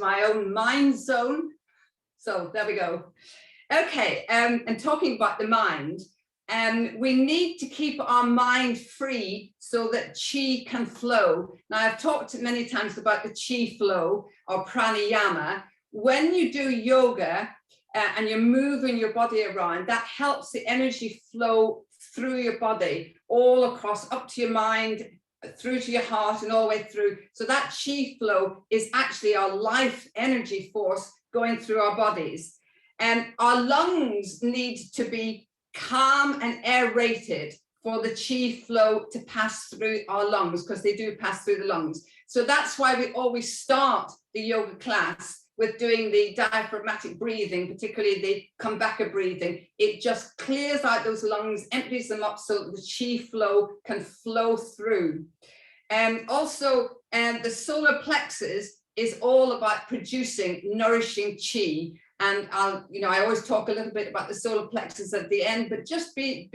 my own mind zone. So there we go. Okay, and talking about the mind, we need to keep our mind free so that chi can flow. Now, I've talked many times about the chi flow or pranayama. When you do yoga and you're moving your body around, that helps the energy flow through your body, all across, up to your mind, through to your heart, and all the way through. So that chi flow is actually our life energy force going through our bodies. And our lungs need to be calm and aerated for the chi flow to pass through our lungs, because they do pass through the lungs. So that's why we always start the yoga class with doing the diaphragmatic breathing, particularly the Kumbhaka breathing. It just clears out those lungs, empties them up so that the chi flow can flow through. And also, the solar plexus is all about producing nourishing chi. And I always talk a little bit about the solar plexus at the end, but just be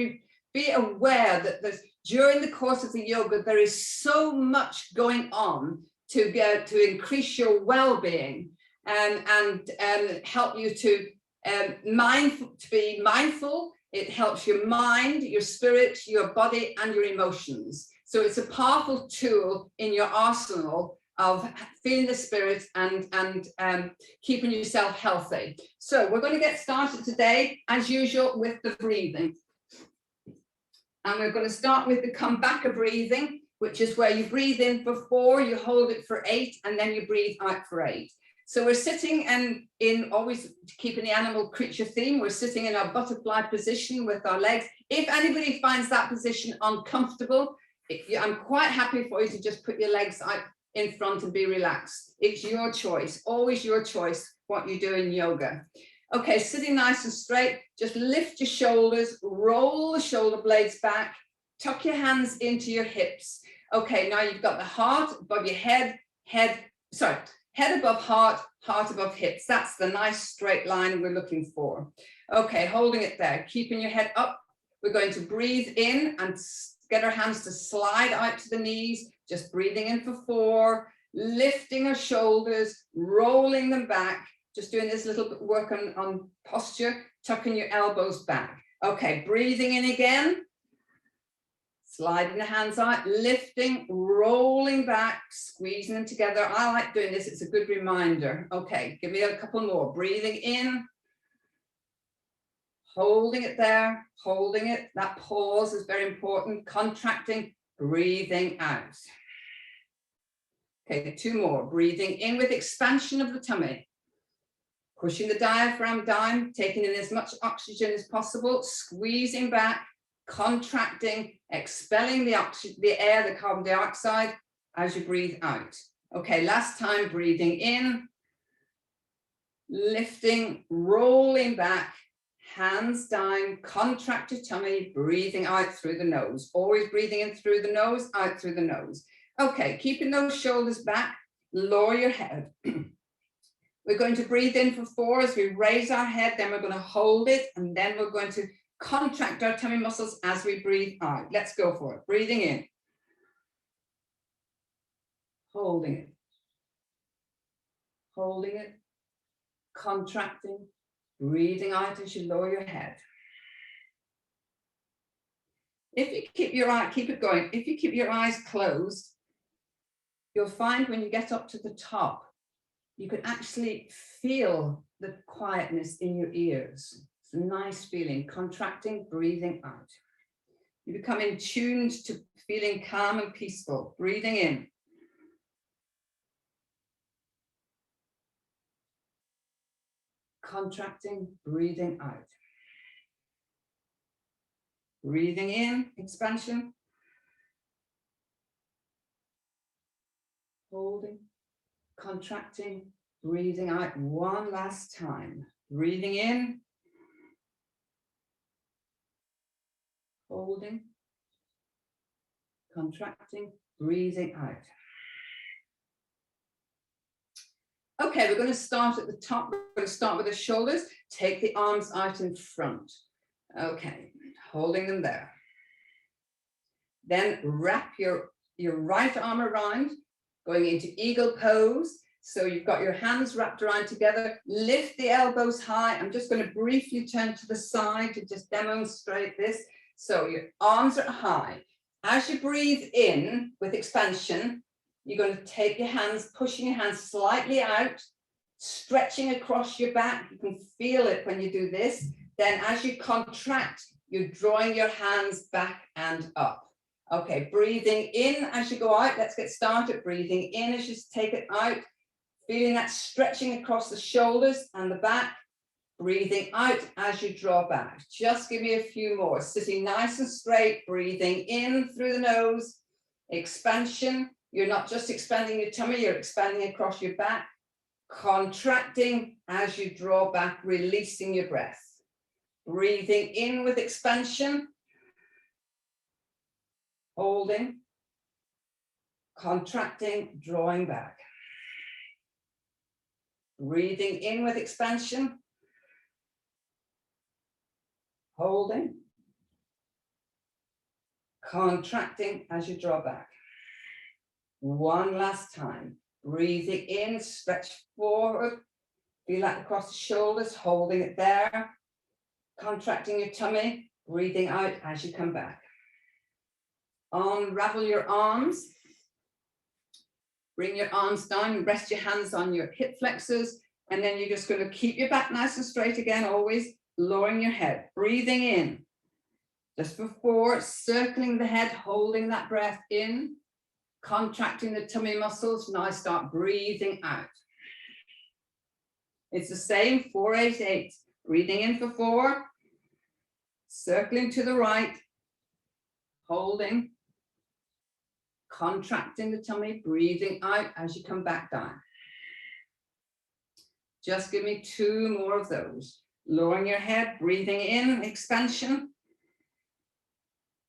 aware that during the course of the yoga, there is so much going on to increase your well-being and help you to be mindful. It helps your mind, your spirit, your body, and your emotions. So it's a powerful tool in your arsenal of feeling the spirit and keeping yourself healthy. So we're going to get started today, as usual, with the breathing. And we're going to start with the Kumbhaka breathing, which is where you breathe in for 4, you hold it for 8, and then you breathe out for 8. So we're sitting and always keeping the animal creature theme, we're sitting in our butterfly position with our legs. If anybody finds that position uncomfortable, I'm quite happy for you to just put your legs out in front and be relaxed. It's your choice, always your choice what you do in yoga. Okay, sitting nice and straight, just lift your shoulders, roll the shoulder blades back, tuck your hands into your hips. Okay, now you've got the heart above your head above heart, heart above hips. That's the nice straight line we're looking for. Okay, holding it there, keeping your head up. We're going to breathe in and get our hands to slide out to the knees, just breathing in for 4, lifting our shoulders, rolling them back, just doing this little bit work on posture, tucking your elbows back. Okay, breathing in again, sliding the hands out, lifting, rolling back, squeezing them together. I like doing this, it's a good reminder. Okay, give me a couple more. Breathing in, holding it there, holding it. That pause is very important. Contracting, breathing out. Okay, 2 more. Breathing in with expansion of the tummy. Pushing the diaphragm down, taking in as much oxygen as possible, squeezing back, contracting, expelling the air, the carbon dioxide, as you breathe out. Okay, last time, breathing in, lifting, rolling back, hands down, contract your tummy, breathing out through the nose. Always breathing in through the nose, out through the nose. Okay, keeping those shoulders back, lower your head. We're going to breathe in for 4 as we raise our head, then we're going to hold it, and then we're going to contract our tummy muscles as we breathe out. Let's go for it. Breathing in. Holding it. Holding it. Contracting. Breathing out as you lower your head. If you keep it going. If you keep your eyes closed, you'll find when you get up to the top, you can actually feel the quietness in your ears. It's a nice feeling, contracting, breathing out. You become in tuned to feeling calm and peaceful, breathing in. Contracting, breathing out. Breathing in, expansion. Holding, contracting, breathing out one last time. Breathing in. Holding, contracting, breathing out. Okay, we're going to start at the top. We're going to start with the shoulders. Take the arms out in front. Okay, holding them there. Then wrap your right arm around, going into eagle pose. So you've got your hands wrapped around together, lift the elbows high. I'm just going to briefly turn to the side to just demonstrate this. So your arms are high. As you breathe in with expansion, you're going to take your hands, pushing your hands slightly out, stretching across your back. You can feel it when you do this. Then as you contract, you're drawing your hands back and up. Okay, breathing in as you go out. Let's get started. Breathing in as you take it out. Feeling that stretching across the shoulders and the back. Breathing out as you draw back. Just give me a few more. Sitting nice and straight. Breathing in through the nose. Expansion. You're not just expanding your tummy, you're expanding across your back. Contracting as you draw back, releasing your breath. Breathing in with expansion. Holding. Contracting, drawing back. Breathing in with expansion. Holding. Contracting as you draw back. One last time. Breathing in, stretch forward. Feel that across the shoulders, holding it there. Contracting your tummy. Breathing out as you come back. Unravel your arms. Bring your arms down, rest your hands on your hip flexors, and then you're just going to keep your back nice and straight again, always lowering your head. Breathing in. Just for 4, circling the head, holding that breath in, contracting the tummy muscles. Now start breathing out. It's the same, 4, 8, 8. Breathing in for 4, circling to the right, holding, contracting the tummy, breathing out as you come back down. Just give me 2 more of those. Lowering your head, breathing in, expansion.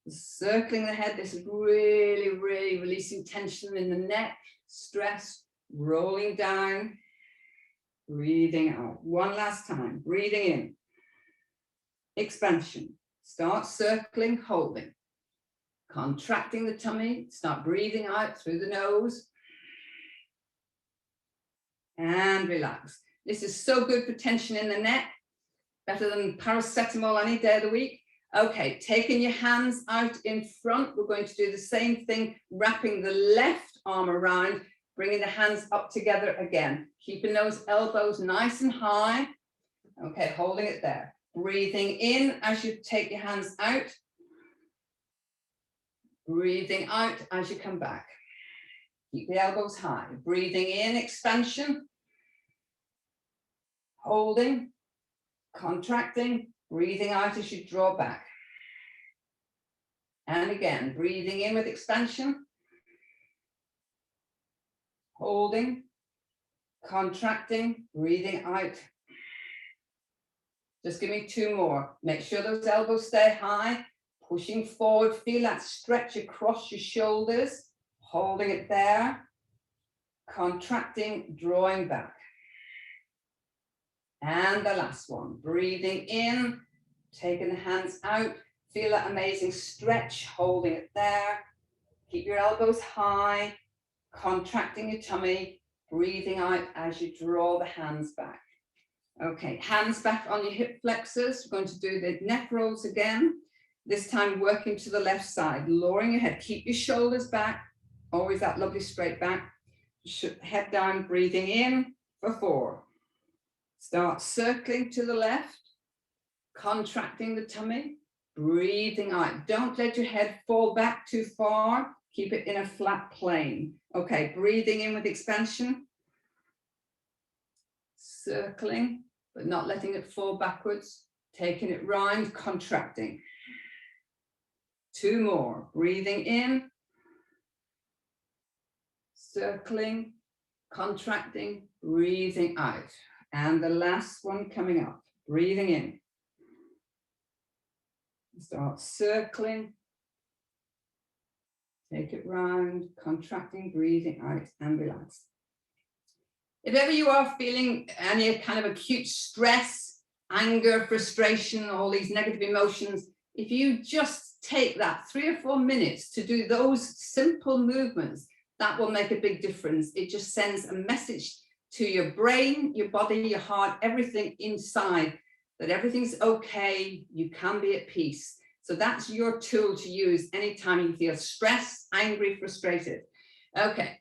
Circling the head, this is really, really releasing tension in the neck, stress, rolling down, breathing out. One last time, breathing in, expansion. Start circling, holding. Contracting the tummy, start breathing out through the nose. And relax. This is so good for tension in the neck. Better than paracetamol any day of the week. Okay, taking your hands out in front. We're going to do the same thing, wrapping the left arm around, bringing the hands up together again. Keeping those elbows nice and high. Okay, holding it there. Breathing in as you take your hands out. Breathing out as you come back. Keep the elbows high. Breathing in, expansion. Holding, contracting, breathing out as you draw back. And again, breathing in with expansion. Holding, contracting, breathing out. Just give me 2 more. Make sure those elbows stay high. Pushing forward, feel that stretch across your shoulders, holding it there, contracting, drawing back. And the last one, breathing in, taking the hands out, feel that amazing stretch, holding it there. Keep your elbows high, contracting your tummy, breathing out as you draw the hands back. Okay, hands back on your hip flexors. We're going to do the neck rolls again. This time working to the left side, lowering your head. Keep your shoulders back, always that lovely straight back. Head down, breathing in for 4. Start circling to the left, contracting the tummy, breathing out. Don't let your head fall back too far. Keep it in a flat plane. Okay, breathing in with expansion. Circling, but not letting it fall backwards. Taking it round, contracting. 2 more. Breathing in, circling, contracting, breathing out. And the last one coming up. Breathing in. Start circling. Take it round, contracting, breathing out, and relax. If ever you are feeling any kind of acute stress, anger, frustration, all these negative emotions, if you just take that 3 or 4 minutes to do those simple movements, that will make a big difference. It just sends a message to your brain, your body, your heart, everything inside, that everything's okay, you can be at peace. So that's your tool to use anytime you feel stressed, angry, frustrated. Okay.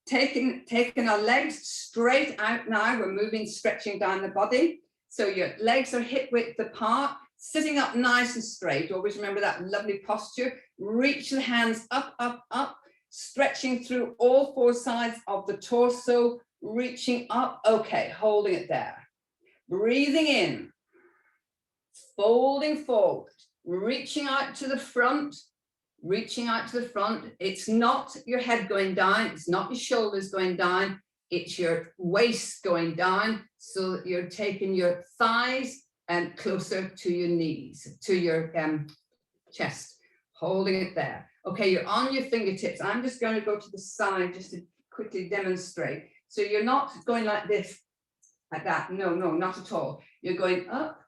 Taking our legs straight out now, we're moving, stretching down the body. So your legs are hip width apart, sitting up nice and straight. Always remember that lovely posture. Reach the hands up, up, up, stretching through all four sides of the torso, reaching up. Okay, holding it there. Breathing in, folding forward, reaching out to the front, reaching out to the front. It's not your head going down, it's not your shoulders going down, it's your waist going down, so that you're taking your thighs and closer to your knees, to your chest, holding it there. Okay, you're on your fingertips. I'm just going to go to the side just to quickly demonstrate. So you're not going like this, like that. No, no, not at all. You're going up,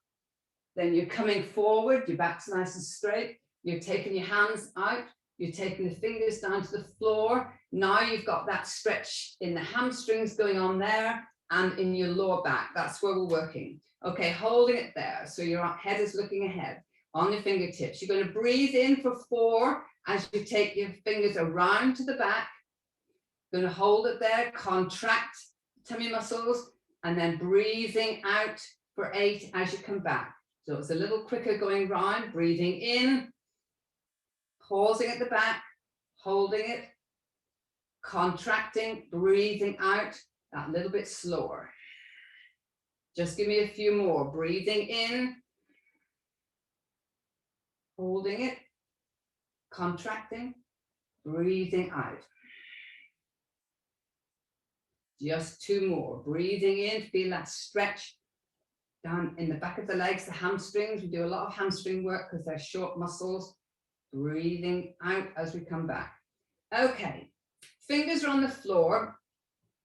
then you're coming forward, your back's nice and straight. You're taking your hands out, you're taking the fingers down to the floor. Now you've got that stretch in the hamstrings going on there and in your lower back. That's where we're working. Okay, holding it there. So your head is looking ahead on your fingertips. You're going to breathe in for 4 as you take your fingers around to the back. You're going to hold it there, contract tummy muscles, and then breathing out for 8 as you come back. So it's a little quicker going round, breathing in, pausing at the back, holding it, contracting, breathing out, that little bit slower. Just give me a few more. Breathing in, holding it, contracting, breathing out. Just 2 more. Breathing in, feel that stretch down in the back of the legs, the hamstrings. We do a lot of hamstring work because they're short muscles. Breathing out as we come back. Okay, fingers are on the floor.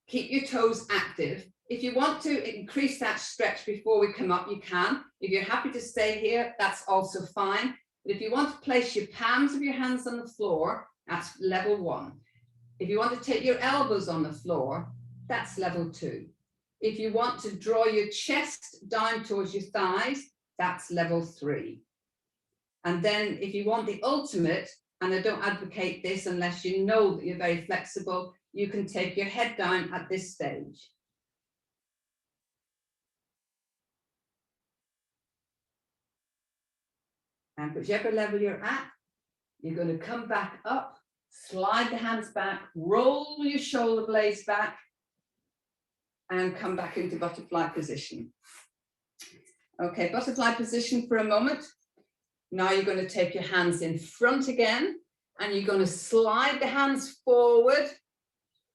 Keep your toes active. If you want to increase that stretch before we come up, you can. If you're happy to stay here, that's also fine. But if you want to place your palms of your hands on the floor, that's level 1. If you want to take your elbows on the floor, that's level 2. If you want to draw your chest down towards your thighs, that's level 3. And then if you want the ultimate, and I don't advocate this unless you know that you're very flexible, you can take your head down at this stage. And whichever level you're at, you're going to come back up, slide the hands back, roll your shoulder blades back, and come back into butterfly position. Okay, butterfly position for a moment. Now you're going to take your hands in front again, and you're going to slide the hands forward.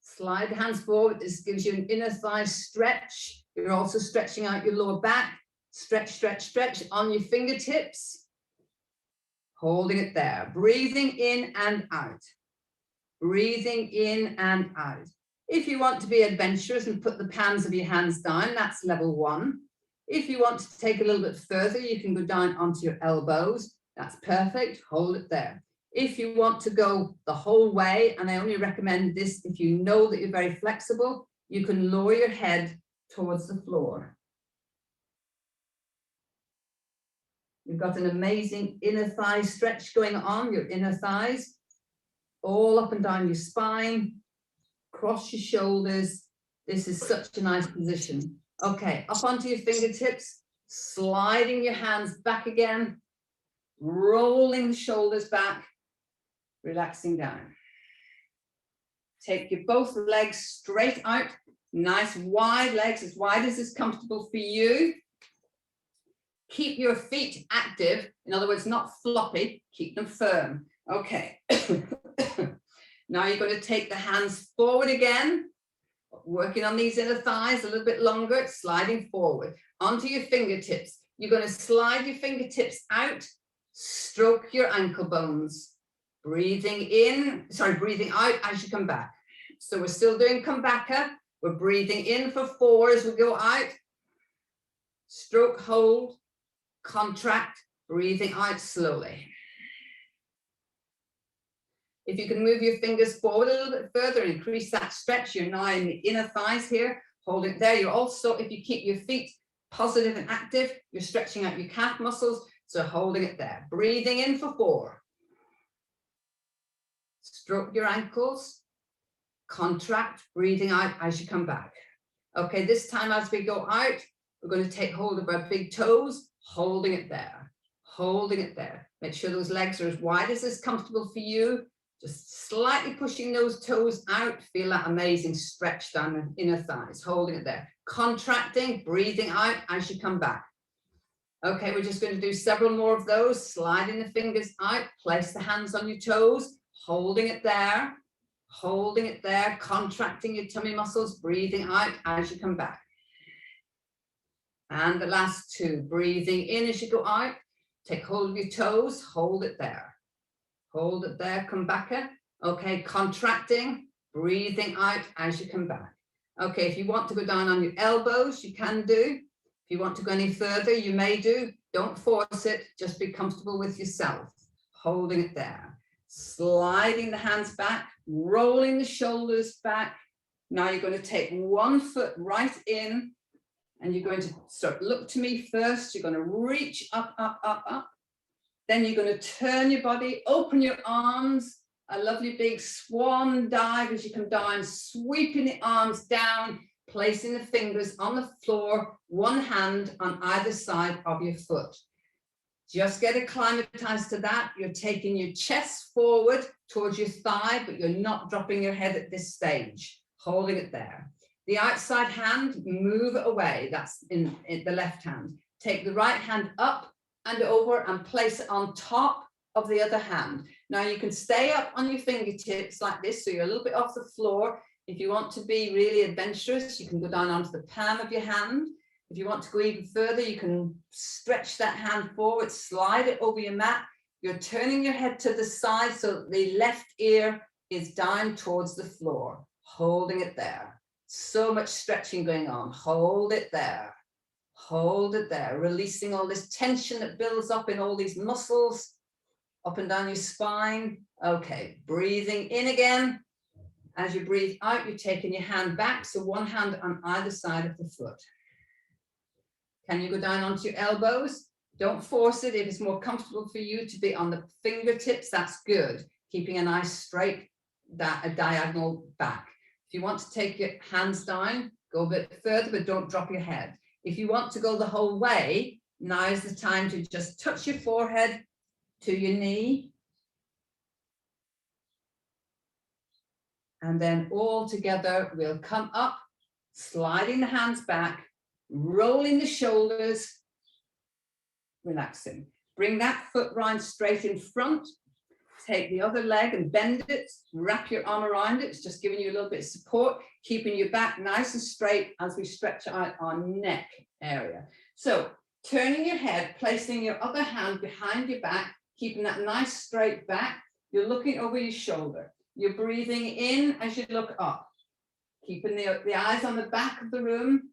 Slide the hands forward. This gives you an inner thigh stretch. You're also stretching out your lower back. Stretch, stretch, stretch on your fingertips. Holding it there. Breathing in and out. Breathing in and out. If you want to be adventurous and put the palms of your hands down, that's level 1. If you want to take a little bit further, you can go down onto your elbows. That's perfect. Hold it there. If you want to go the whole way, and I only recommend this if you know that you're very flexible, you can lower your head towards the floor. You've got an amazing inner thigh stretch going on, your inner thighs, all up and down your spine, cross your shoulders. This is such a nice position. Okay, up onto your fingertips, sliding your hands back again, rolling the shoulders back, relaxing down. Take your both legs straight out, nice wide legs, as wide as is comfortable for you. Keep your feet active, in other words, not floppy, keep them firm. Okay. Now you're going to take the hands forward again, working on these inner thighs a little bit longer, sliding forward onto your fingertips. You're going to slide your fingertips out, stroke your ankle bones. Breathing out as you come back. So we're still doing comebacker. We're breathing in for 4 as we go out. Stroke, hold, contract, breathing out slowly. If you can move your fingers forward a little bit further, increase that stretch. You're now in the inner thighs here. Hold it there. You're also, if you keep your feet positive and active, you're stretching out your calf muscles. So holding it there. Breathing in for 4. Stroke your ankles. Contract, breathing out as you come back. Okay, this time as we go out, we're going to take hold of our big toes, holding it there. Holding it there. Make sure those legs are as wide as is comfortable for you. Just slightly pushing those toes out. Feel that amazing stretch down the inner thighs. Holding it there. Contracting, breathing out as you come back. Okay, we're just going to do several more of those. Sliding the fingers out. Place the hands on your toes. Holding it there. Holding it there. Contracting your tummy muscles. Breathing out as you come back. And the last 2. Breathing in as you go out. Take hold of your toes. Hold it there. Hold it there, come back. Okay, contracting, breathing out as you come back. Okay, if you want to go down on your elbows, you can do. If you want to go any further, you may do. Don't force it, just be comfortable with yourself. Holding it there. Sliding the hands back, rolling the shoulders back. Now you're going to take one foot right in and you're going to look to me first. You're going to reach up, up, up, up. Then you're going to turn your body, open your arms, a lovely big swan dive as you come down, sweeping the arms down, placing the fingers on the floor, one hand on either side of your foot. Just get acclimatized to that. You're taking your chest forward towards your thigh, but you're not dropping your head at this stage, holding it there. The outside hand, move it away. That's in the left hand. Take the right hand up and over and place it on top of the other hand. Now you can stay up on your fingertips like this, so you're a little bit off the floor. If you want to be really adventurous, you can go down onto the palm of your hand. If you want to go even further, you can stretch that hand forward, slide it over your mat. You're turning your head to the side so the left ear is down towards the floor, holding it there. So much stretching going on. Hold it there. Hold it there, releasing all this tension that builds up in all these muscles, up and down your spine. Okay, breathing in again. As you breathe out, you're taking your hand back, so one hand on either side of the foot. Can you go down onto your elbows? Don't force it. If it's more comfortable for you to be on the fingertips, that's good. Keeping a nice straight, a diagonal back. If you want to take your hands down, go a bit further, but don't drop your head. If you want to go the whole way, now is the time to just touch your forehead to your knee. And then all together, we'll come up, sliding the hands back, rolling the shoulders, relaxing. Bring that foot round straight in front. Take the other leg and bend it, wrap your arm around it. It's just giving you a little bit of support, keeping your back nice and straight as we stretch out our neck area. So turning your head, placing your other hand behind your back, keeping that nice straight back. You're looking over your shoulder. You're breathing in as you look up, keeping the eyes on the back of the room,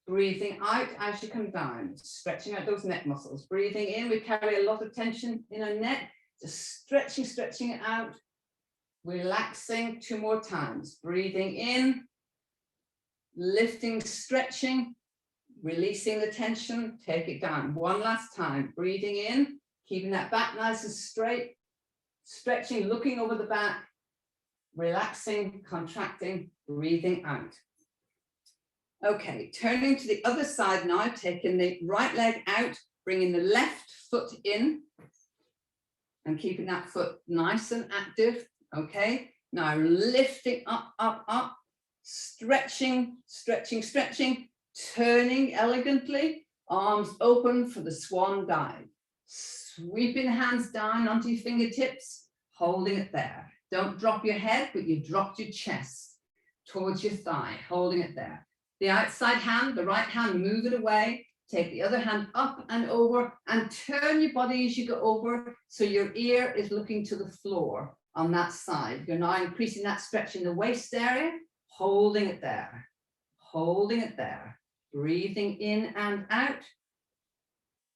breathing out as you come down, stretching out those neck muscles. Breathing in, we carry a lot of tension in our neck. Just stretching it out, relaxing 2 more times. Breathing in, lifting, stretching, releasing the tension, take it down. One last time. Breathing in, keeping that back nice and straight, stretching, looking over the back, relaxing, contracting, breathing out. Okay, turning to the other side now, taking the right leg out, bringing the left foot in, and keeping that foot nice and active. Okay, now lifting up, up, up, stretching, turning elegantly, arms open for the swan dive. Sweeping the hands down onto your fingertips, holding it there. Don't drop your head, but you've dropped your chest towards your thigh, holding it there. The outside hand, the right hand, move it away. Take the other hand up and over and turn your body as you go over so your ear is looking to the floor on that side. You're now increasing that stretch in the waist area, holding it there, holding it there. Breathing in and out.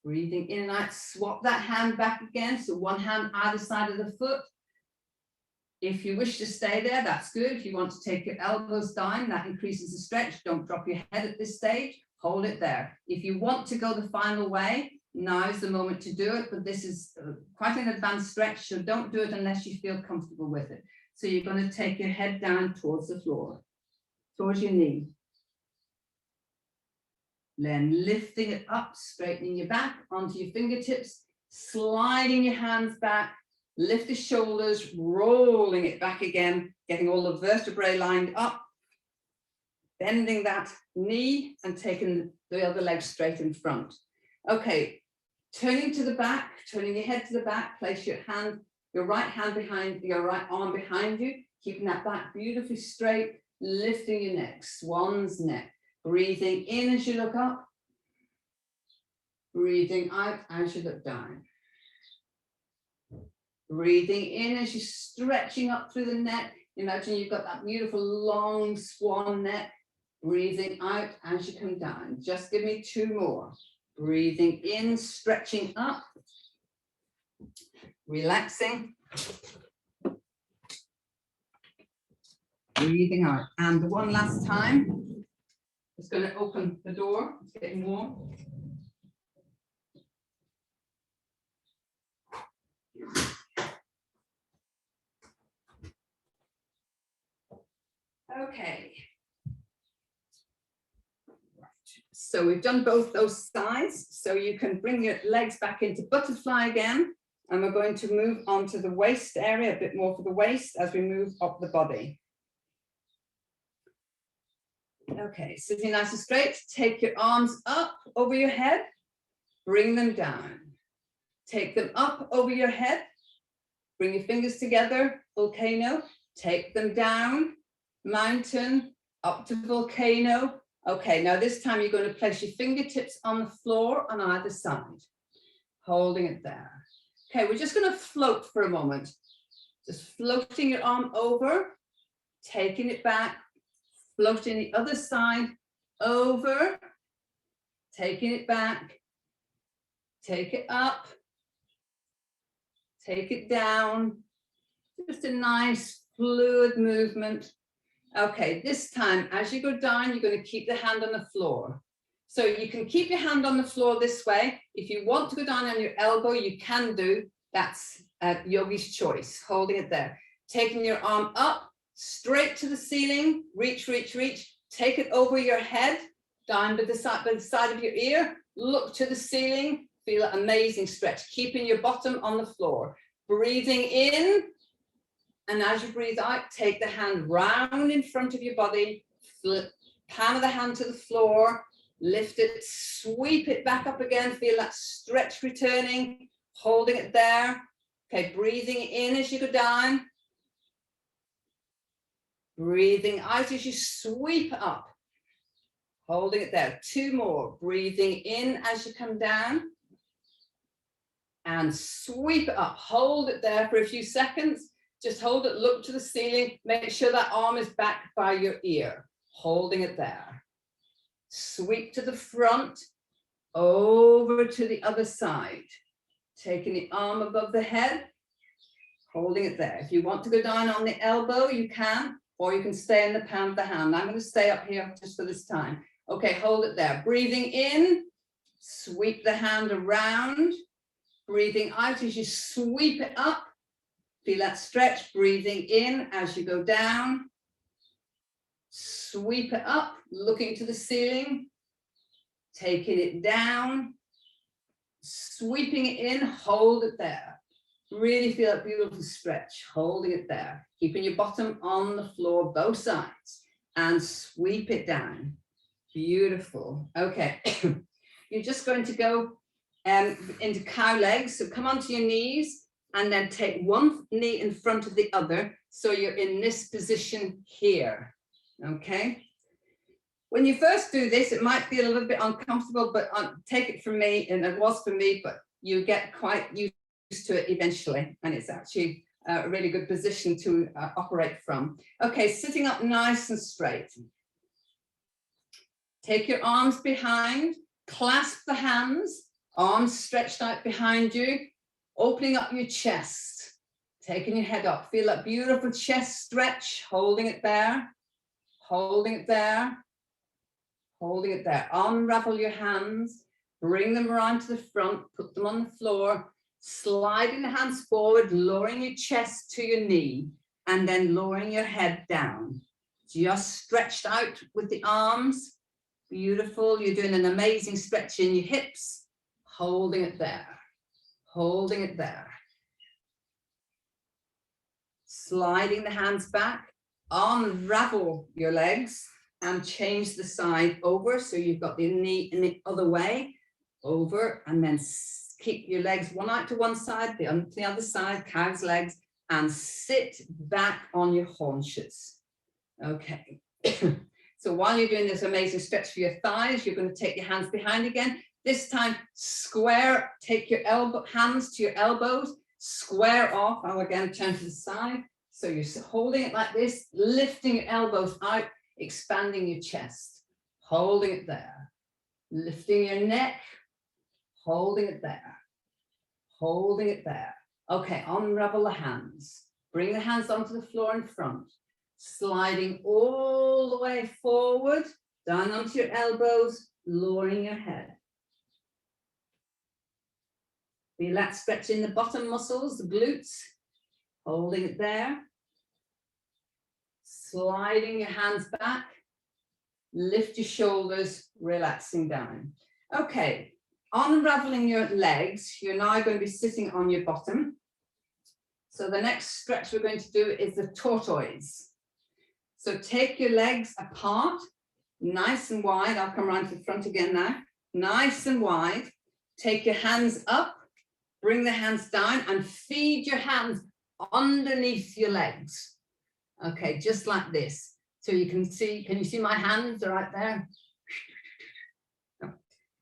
Breathing in and out. Swap that hand back again. So one hand either side of the foot. If you wish to stay there, that's good. If you want to take your elbows down, that increases the stretch. Don't drop your head at this stage. Hold it there. If you want to go the final way, now is the moment to do it, but this is quite an advanced stretch, so don't do it unless you feel comfortable with it. So you're going to take your head down towards the floor, towards your knee. Then lifting it up, straightening your back onto your fingertips, sliding your hands back, lift the shoulders, rolling it back again, getting all the vertebrae lined up, bending that knee and taking the other leg straight in front. Okay, turning to the back, turning your head to the back, place your right hand behind, your right arm behind you, keeping that back beautifully straight, lifting your neck, swan's neck, breathing in as you look up, breathing out as you look down. Breathing in as you're stretching up through the neck. Imagine you've got that beautiful long swan neck. Breathing out as you come down. Just give me 2 more. Breathing in, stretching up. Relaxing. Breathing out. And one last time. Just going to open the door. It's getting warm. Okay. So we've done both those sides. So you can bring your legs back into butterfly again. And we're going to move on to the waist area, a bit more for the waist as we move up the body. Okay, sitting nice and straight. Take your arms up over your head. Bring them down. Take them up over your head. Bring your fingers together, volcano. Take them down, mountain, up to volcano. Okay, now this time you're going to place your fingertips on the floor on either side, holding it there. Okay, we're just going to float for a moment. Just floating your arm over, taking it back, floating the other side over, taking it back, take it up, take it down. Just a nice fluid movement. Okay, this time as you go down, you're going to keep the hand on the floor. So you can keep your hand on the floor this way. If you want to go down on your elbow, you can do. That's yogi's choice, holding it there. Taking your arm up, straight to the ceiling, reach, reach, reach. Take it over your head, down by the side of your ear. Look to the ceiling, feel an amazing stretch. Keeping your bottom on the floor. Breathing in. And as you breathe out, take the hand round in front of your body, flip, palm of the hand to the floor, lift it, sweep it back up again, feel that stretch returning, holding it there. Okay, breathing in as you go down. Breathing out as you sweep up, holding it there. 2 more, breathing in as you come down. And sweep it up, hold it there for a few seconds. Just hold it, look to the ceiling, make sure that arm is back by your ear, holding it there. Sweep to the front, over to the other side. Taking the arm above the head, holding it there. If you want to go down on the elbow, you can, or you can stay in the palm of the hand. I'm going to stay up here just for this time. Okay, hold it there. Breathing in, sweep the hand around. Breathing out as you sweep it up. Feel that stretch, breathing in as you go down. Sweep it up, looking to the ceiling. Taking it down. Sweeping it in, hold it there. Really feel that beautiful stretch, holding it there. Keeping your bottom on the floor, both sides. And sweep it down. Beautiful. Okay. You're just going to go into cow legs. So come onto your knees. And then take one knee in front of the other. So you're in this position here, okay? When you first do this, it might be a little bit uncomfortable, but take it from me, and it was for me, but you get quite used to it eventually. And it's actually a really good position to operate from. Okay, sitting up nice and straight. Take your arms behind, clasp the hands, arms stretched out behind you. Opening up your chest, taking your head up. Feel that beautiful chest stretch, holding it there, holding it there, holding it there. Unravel your hands, bring them around to the front, put them on the floor, sliding the hands forward, lowering your chest to your knee, and then lowering your head down. Just stretched out with the arms. Beautiful. You're doing an amazing stretch in your hips, holding it there, holding it there. Sliding the hands back, unravel your legs and change the side over. So you've got the knee in the other way, over, and then keep your legs one out to one side, the other side, cow's legs, and sit back on your haunches. Okay. So while you're doing this amazing stretch for your thighs, you're going to take your hands behind again. This time, square, take your hands to your elbows, square off. I'll again turn to the side. So you're holding it like this, lifting your elbows out, expanding your chest, holding it there, lifting your neck, holding it there, holding it there. Okay, unravel the hands. Bring the hands onto the floor in front, sliding all the way forward, down onto your elbows, lowering your head. Feel that stretch in the bottom muscles, the glutes, holding it there. Sliding your hands back, lift your shoulders, relaxing down. Okay, unraveling your legs, you're now going to be sitting on your bottom. So the next stretch we're going to do is the tortoise. So take your legs apart, nice and wide. I'll come around to the front again now. Nice and wide. Take your hands up, bring the hands down, and feed your hands underneath your legs. Okay, just like this. So you can you see my hands are right there?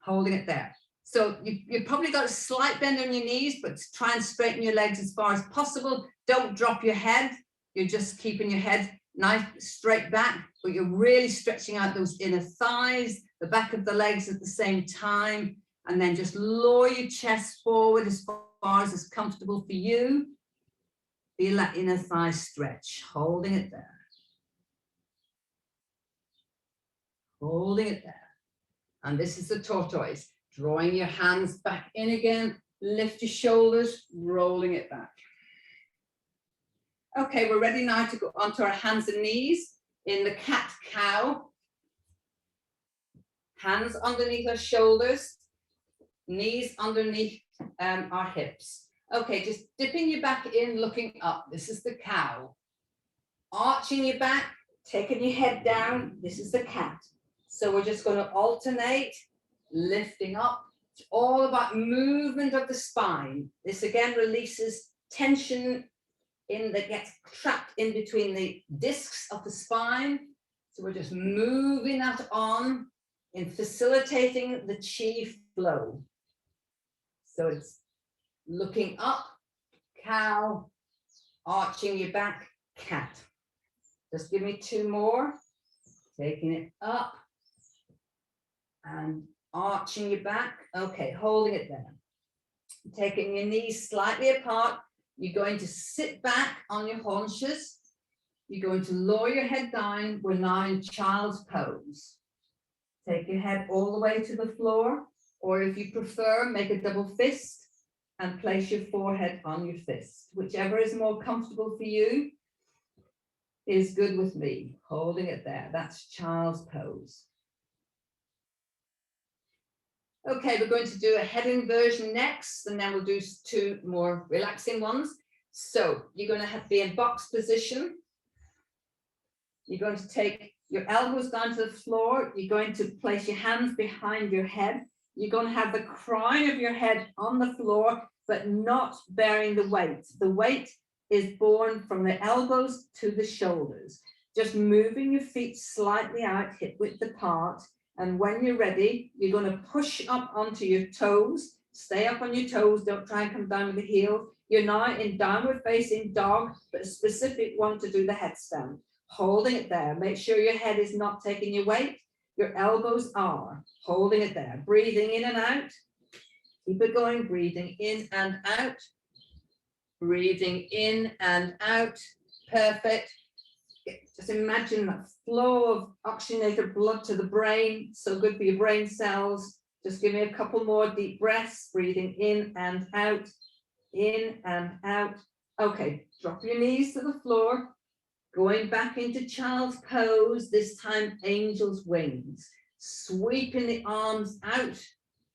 Holding it there. So you've probably got a slight bend on your knees, but try and straighten your legs as far as possible. Don't drop your head. You're just keeping your head nice, straight back, but you're really stretching out those inner thighs, the back of the legs at the same time, and then just lower your chest forward as far as is comfortable for you. Feel that inner thigh stretch, holding it there. Holding it there. And this is the tortoise. Drawing your hands back in again, lift your shoulders, rolling it back. Okay, we're ready now to go onto our hands and knees in the cat-cow. Hands underneath our shoulders, knees underneath our hips. Okay, just dipping your back in, looking up. This is the cow. Arching your back, taking your head down. This is the cat. So we're just going to alternate, lifting up. It's all about movement of the spine. This again releases tension that gets trapped in between the discs of the spine. So we're just moving that on in facilitating the chi flow. So it's looking up, cow, arching your back, cat. Just give me two more. Taking it up and arching your back. Okay, holding it there. Taking your knees slightly apart. You're going to sit back on your haunches. You're going to lower your head down. We're now in child's pose. Take your head all the way to the floor, or if you prefer, make a double fist and place your forehead on your fist. Whichever is more comfortable for you is good with me. Holding it there. That's child's pose. Okay, we're going to do a head inversion next, and then we'll do two more relaxing ones. So you're going to be in box position. You're going to take your elbows down to the floor. You're going to place your hands behind your head. You're going to have the crown of your head on the floor, but not bearing the weight. The weight is borne from the elbows to the shoulders. Just moving your feet slightly out, hip width apart. And when you're ready, you're going to push up onto your toes. Stay up on your toes. Don't try and come down with the heel. You're now in downward facing dog, but a specific one to do the headstand. Holding it there. Make sure your head is not taking your weight. Your elbows are. Holding it there. Breathing in and out. Keep it going. Breathing in and out. breathing in and out. Perfect. Just imagine that flow of oxygenated blood to the brain. So good for your brain cells. Just give me a couple more deep breaths, breathing in and out, in and out. Okay, drop your knees to the floor, going back into child's pose, this time angel's wings, sweeping the arms out,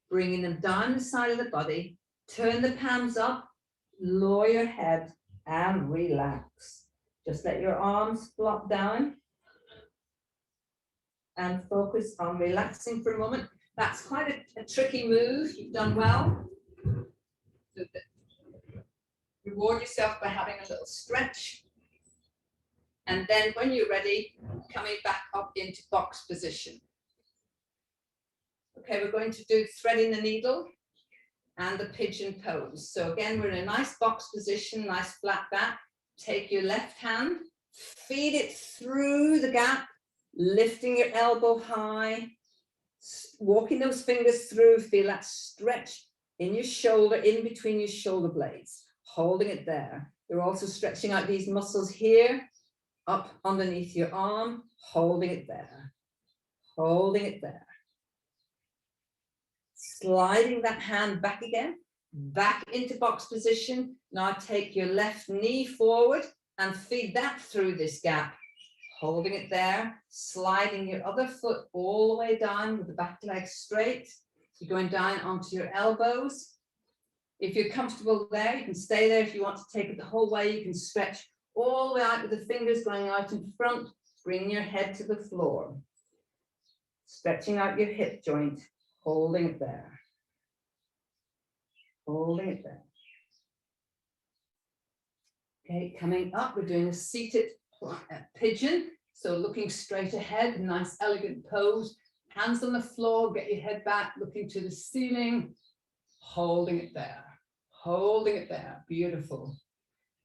bringing them down the side of the body, turn the palms up, lower your head and relax. Just let your arms flop down and focus on relaxing for a moment. That's quite a tricky move. You've done well. Reward yourself by having a little stretch. And then when you're ready, coming back up into box position. Okay, we're going to do threading the needle and the pigeon pose. So again, we're in a nice box position, nice flat back. Take your left hand, feed it through the gap, lifting your elbow high, walking those fingers through, feel that stretch in your shoulder, in between your shoulder blades, holding it there. You're also stretching out these muscles here, up underneath your arm, holding it there, holding it there. Sliding that hand back again, back into box position. Now take your left knee forward and feed that through this gap, holding it there, sliding your other foot all the way down with the back leg straight. You're going down onto your elbows. If you're comfortable there, you can stay there. If you want to take it the whole way, you can stretch all the way out with the fingers going out in front, bring your head to the floor. Stretching out your hip joint, holding it there. Holding it there. Okay, coming up, we're doing a seated pigeon. So looking straight ahead, nice elegant pose. Hands on the floor, get your head back, looking to the ceiling, holding it there. Holding it there, beautiful.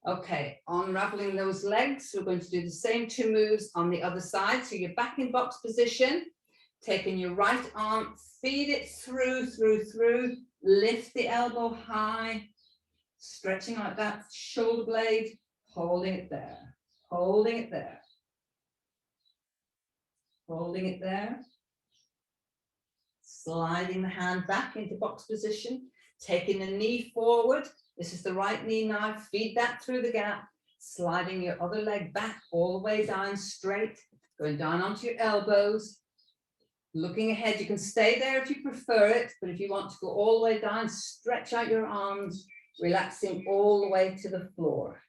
Okay, unraveling those legs. We're going to do the same two moves on the other side. So you're back in box position, taking your right arm, feed it through, lift the elbow high, stretching out that shoulder blade, holding it there, holding it there, holding it there. Sliding the hand back into box position, taking the knee forward. This is the right knee now, feed that through the gap, sliding your other leg back all the way down straight, going down onto your elbows. Looking ahead, you can stay there if you prefer it, but if you want to go all the way down, stretch out your arms, relaxing all the way to the floor.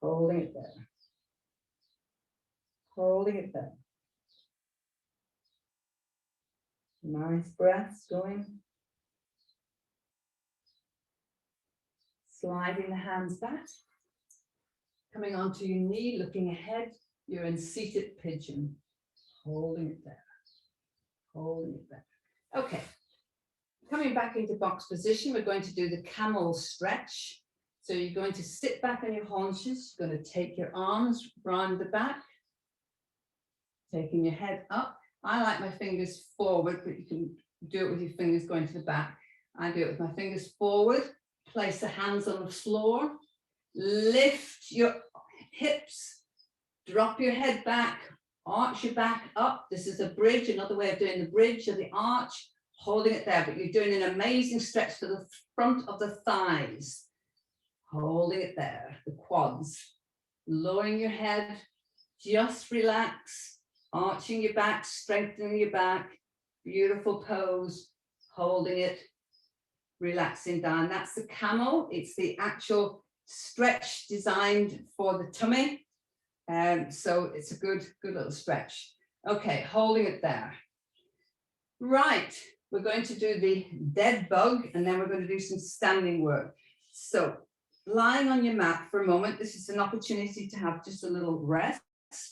Holding it there. Holding it there. Nice breaths going. Sliding the hands back. Coming onto your knee, looking ahead, you're in seated pigeon. Holding it there, holding it there. Okay, coming back into box position, we're going to do the camel stretch. So you're going to sit back on your haunches, you're going to take your arms round the back, taking your head up. I like my fingers forward, but you can do it with your fingers going to the back. I do it with my fingers forward, place the hands on the floor, lift your hips, drop your head back, arch your back up. This is a bridge, another way of doing the bridge or the arch, holding it there, but you're doing an amazing stretch to the front of the thighs. Holding it there, the quads. Lowering your head, just relax, arching your back, strengthening your back. Beautiful pose, holding it, relaxing down. That's the camel. It's the actual stretch designed for the tummy. So it's a good little stretch. Okay, holding it there. Right, we're going to do the dead bug and then we're going to do some standing work. So lying on your mat for a moment, this is an opportunity to have just a little rest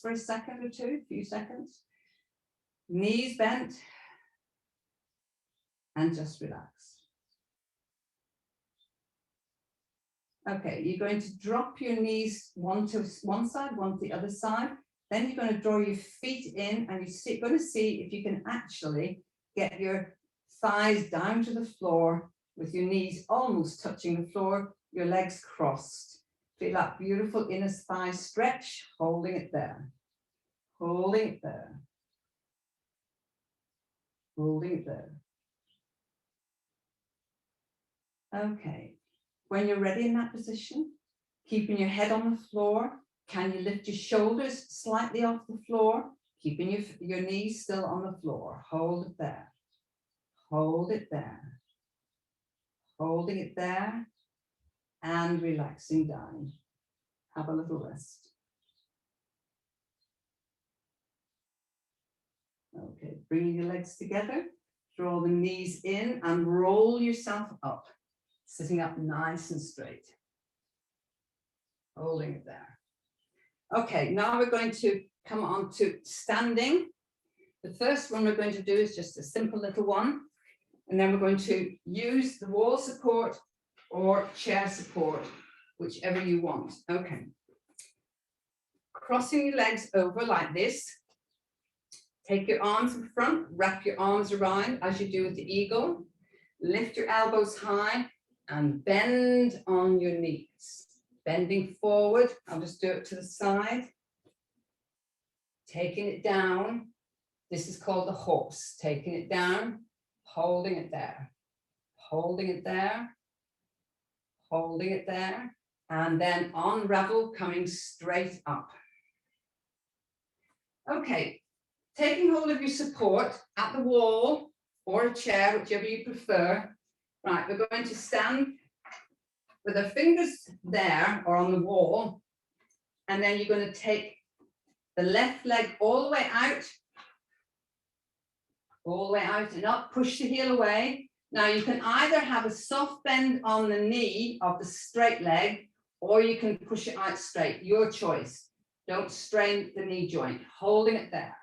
for a second or two, a few seconds. Knees bent and just relax. Okay, you're going to drop your knees one to one side, one to the other side. Then you're going to draw your feet in and you're going to see if you can actually get your thighs down to the floor with your knees almost touching the floor. your legs crossed. Feel that beautiful inner thigh stretch, holding it there. Holding it there. Holding it there. Okay. When you're ready in that position, keeping your head on the floor, can you lift your shoulders slightly off the floor? Keeping your knees still on the floor. Hold it there. Hold it there. Holding it there and relaxing down. Have a little rest. Okay, bring your legs together. Draw the knees in and roll yourself up. Sitting up nice and straight. Holding it there. Okay, now we're going to come on to standing. The first one we're going to do is just a simple little one. And then we're going to use the wall support or chair support, whichever you want. Okay. Crossing your legs over like this. Take your arms in front, wrap your arms around as you do with the eagle. Lift your elbows high and bend on your knees. Bending forward, I'll just do it to the side. Taking it down. This is called the horse. Taking it down, holding it there. Holding it there. Holding it there. And then unravel, coming straight up. Okay, taking hold of your support at the wall or a chair, whichever you prefer. Right, we're going to stand with our fingers there or on the wall, and then you're going to take the left leg all the way out and up, push the heel away. Now you can either have a soft bend on the knee of the straight leg, or you can push it out straight, your choice. Don't strain the knee joint, holding it there,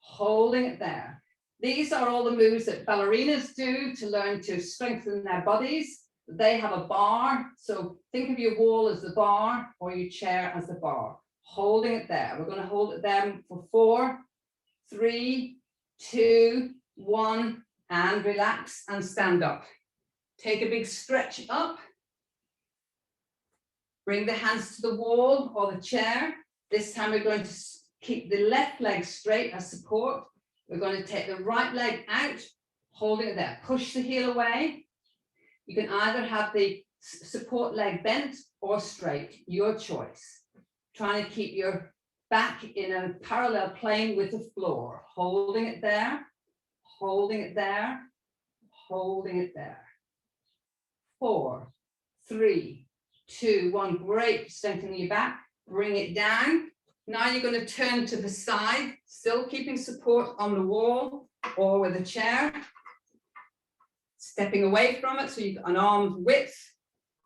holding it there. These are all the moves that ballerinas do to learn to strengthen their bodies. They have a bar, so think of your wall as the bar or your chair as the bar. Holding it there. We're going to hold it there for 4, 3, 2, 1, and relax and stand up. Take a big stretch up. Bring the hands to the wall or the chair. This time we're going to keep the left leg straight as support. We're going to take the right leg out, holding it there. Push the heel away. You can either have the support leg bent or straight, your choice. Trying to keep your back in a parallel plane with the floor. Holding it there, holding it there, holding it there. 4, 3, 2, 1. Great, strengthening your back. Bring it down. Now you're going to turn to the side, still keeping support on the wall or with a chair. Stepping away from it so you've got an arm's width.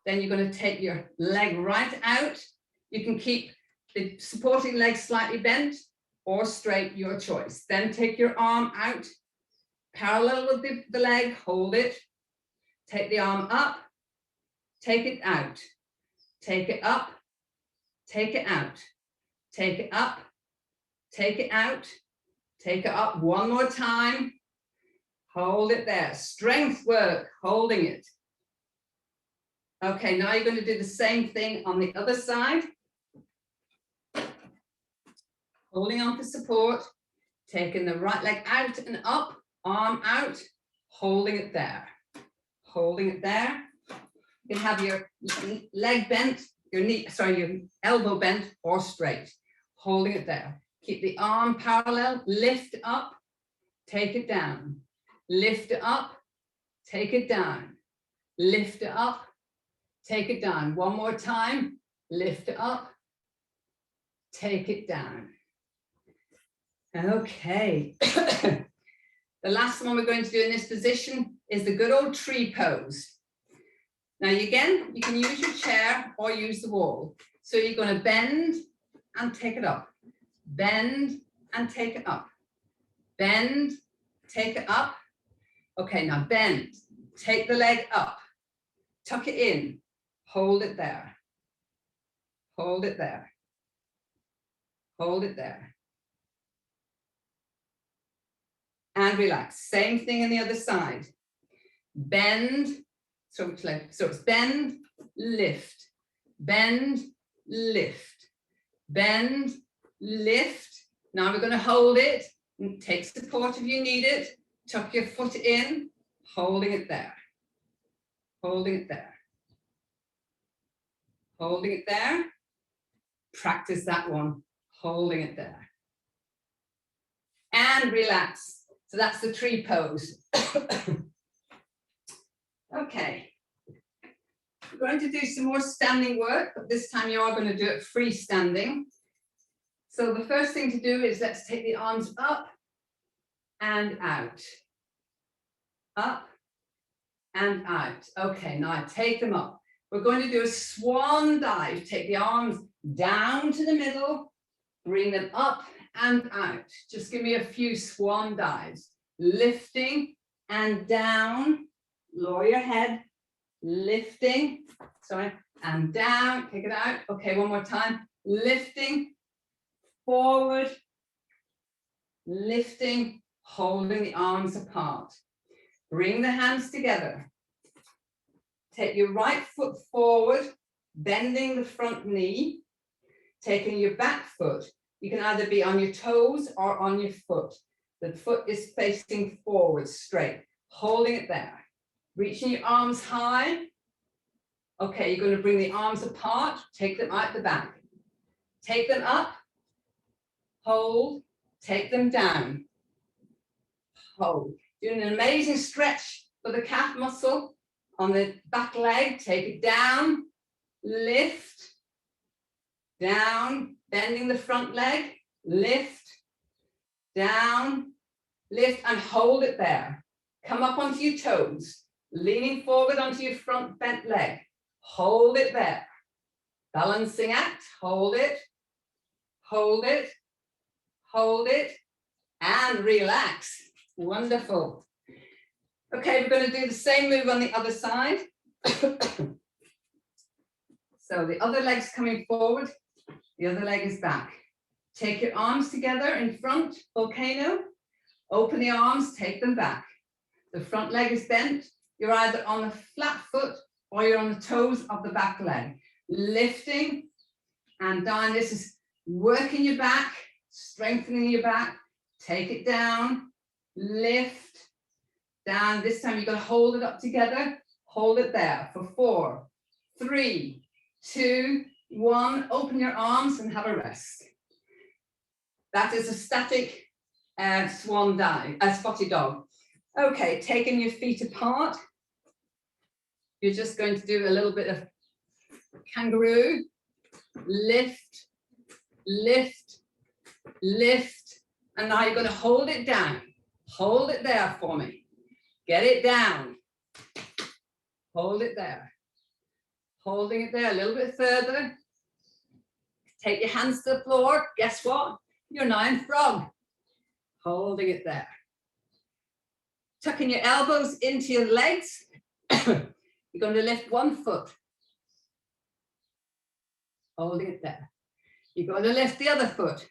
Then you're going to take your leg right out. You can keep the supporting leg slightly bent or straight, your choice. Then take your arm out, parallel with the leg, hold it. Take the arm up, take it out. Take it up, take it out. Take it up, take it out, take it up. One more time. Hold it there. Strength work, holding it. Okay, now you're going to do the same thing on the other side. Holding on for support, taking the right leg out and up, arm out, holding it there. Holding it there. You can have your leg bent, your elbow bent or straight. Holding it there. Keep the arm parallel, lift up, take it down. Lift it up, take it down. Lift it up, take it down. One more time. Lift it up, take it down. Okay. The last one we're going to do in this position is the good old tree pose. Now again, you can use your chair or use the wall. So you're going to bend and take it up. Bend and take it up. Bend, take it up. Okay, now bend. Take the leg up. Tuck it in. Hold it there. Hold it there. Hold it there. And relax. Same thing on the other side. Bend, So which leg? So it's bend, lift, bend, lift, bend, lift. Now we're going to hold it. And take support if you need it. Tuck your foot in, holding it there. Holding it there. Holding it there. Practice that one. Holding it there. And relax. So that's the tree pose. Okay. We're going to do some more standing work, but this time you are going to do it freestanding. So the first thing to do is let's take the arms up and out. Up and out. Okay, now take them up. We're going to do a swan dive. Take the arms down to the middle, bring them up and out. Just give me a few swan dives. Lifting and down. Lower your head. Lifting. Sorry. And down. Take it out. Okay, one more time. Lifting. Forward. Lifting. Holding the arms apart. Bring the hands together. Take your right foot forward, bending the front knee. Taking your back foot. You can either be on your toes or on your foot. The foot is facing forward, straight. Holding it there. Reaching your arms high. Okay, you're going to bring the arms apart. Take them out the back. Take them up. Hold. Take them down. Hold. Doing an amazing stretch for the calf muscle on the back leg. Take it down. Lift. Down. Bending the front leg. Lift. Down. Lift and hold it there. Come up onto your toes. Leaning forward onto your front bent leg. Hold it there. Balancing act. Hold it. Hold it. Hold it. And relax. Wonderful. Okay, we're going to do the same move on the other side. So the other leg's coming forward. The other leg is back. Take your arms together in front, volcano. Open the arms, take them back. The front leg is bent. You're either on the flat foot or you're on the toes of the back leg. Lifting and down. This is working your back, strengthening your back. Take it down, lift, down. This time you've got to hold it up together. Hold it there for 4, 3, 2, 1. Open your arms and have a rest. That is a static swan dive, a spotted dog. Okay, taking your feet apart. You're just going to do a little bit of kangaroo. Lift, lift, lift. And now you're going to hold it down. Hold it there for me. Get it down. Hold it there. Holding it there a little bit further. Take your hands to the floor. Guess what? You're now in frog. Holding it there. Tucking your elbows into your legs. You're going to lift one foot. Holding it there. You're going to lift the other foot.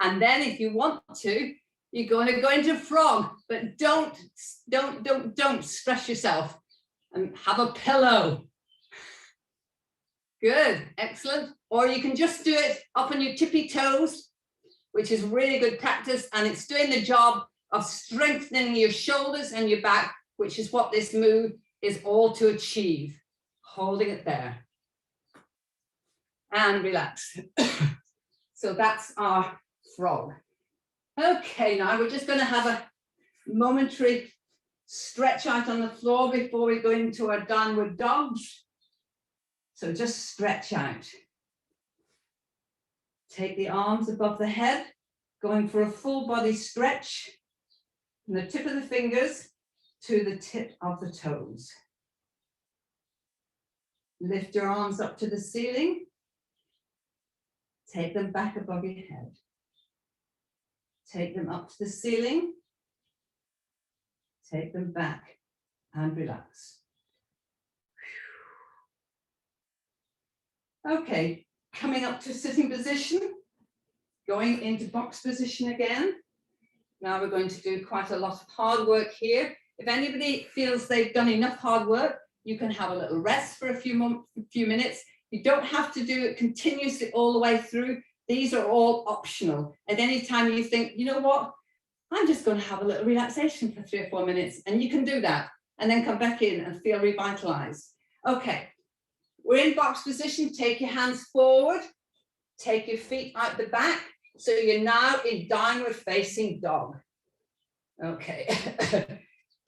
And then if you want to, you're going to go into frog, but don't stress yourself and have a pillow. Good, excellent. Or you can just do it up on your tippy toes, which is really good practice. And it's doing the job of strengthening your shoulders and your back, which is what this move is all to achieve. Holding it there. And relax. So that's our frog. Okay, now we're just going to have a momentary stretch out on the floor before we go into our downward dogs. So just stretch out. Take the arms above the head, going for a full body stretch from the tip of the fingers to the tip of the toes. Lift your arms up to the ceiling. Take them back above your head. Take them up to the ceiling. Take them back and relax. Okay, coming up to sitting position, going into box position again. Now we're going to do quite a lot of hard work here. If anybody feels they've done enough hard work, you can have a little rest for a few minutes. You don't have to do it continuously all the way through. These are all optional. At any time you think, you know what, I'm just going to have a little relaxation for 3 or 4 minutes, and you can do that and then come back in and feel revitalized. Okay, we're in box position. Take your hands forward, take your feet out the back. So you're now in downward facing dog. Okay,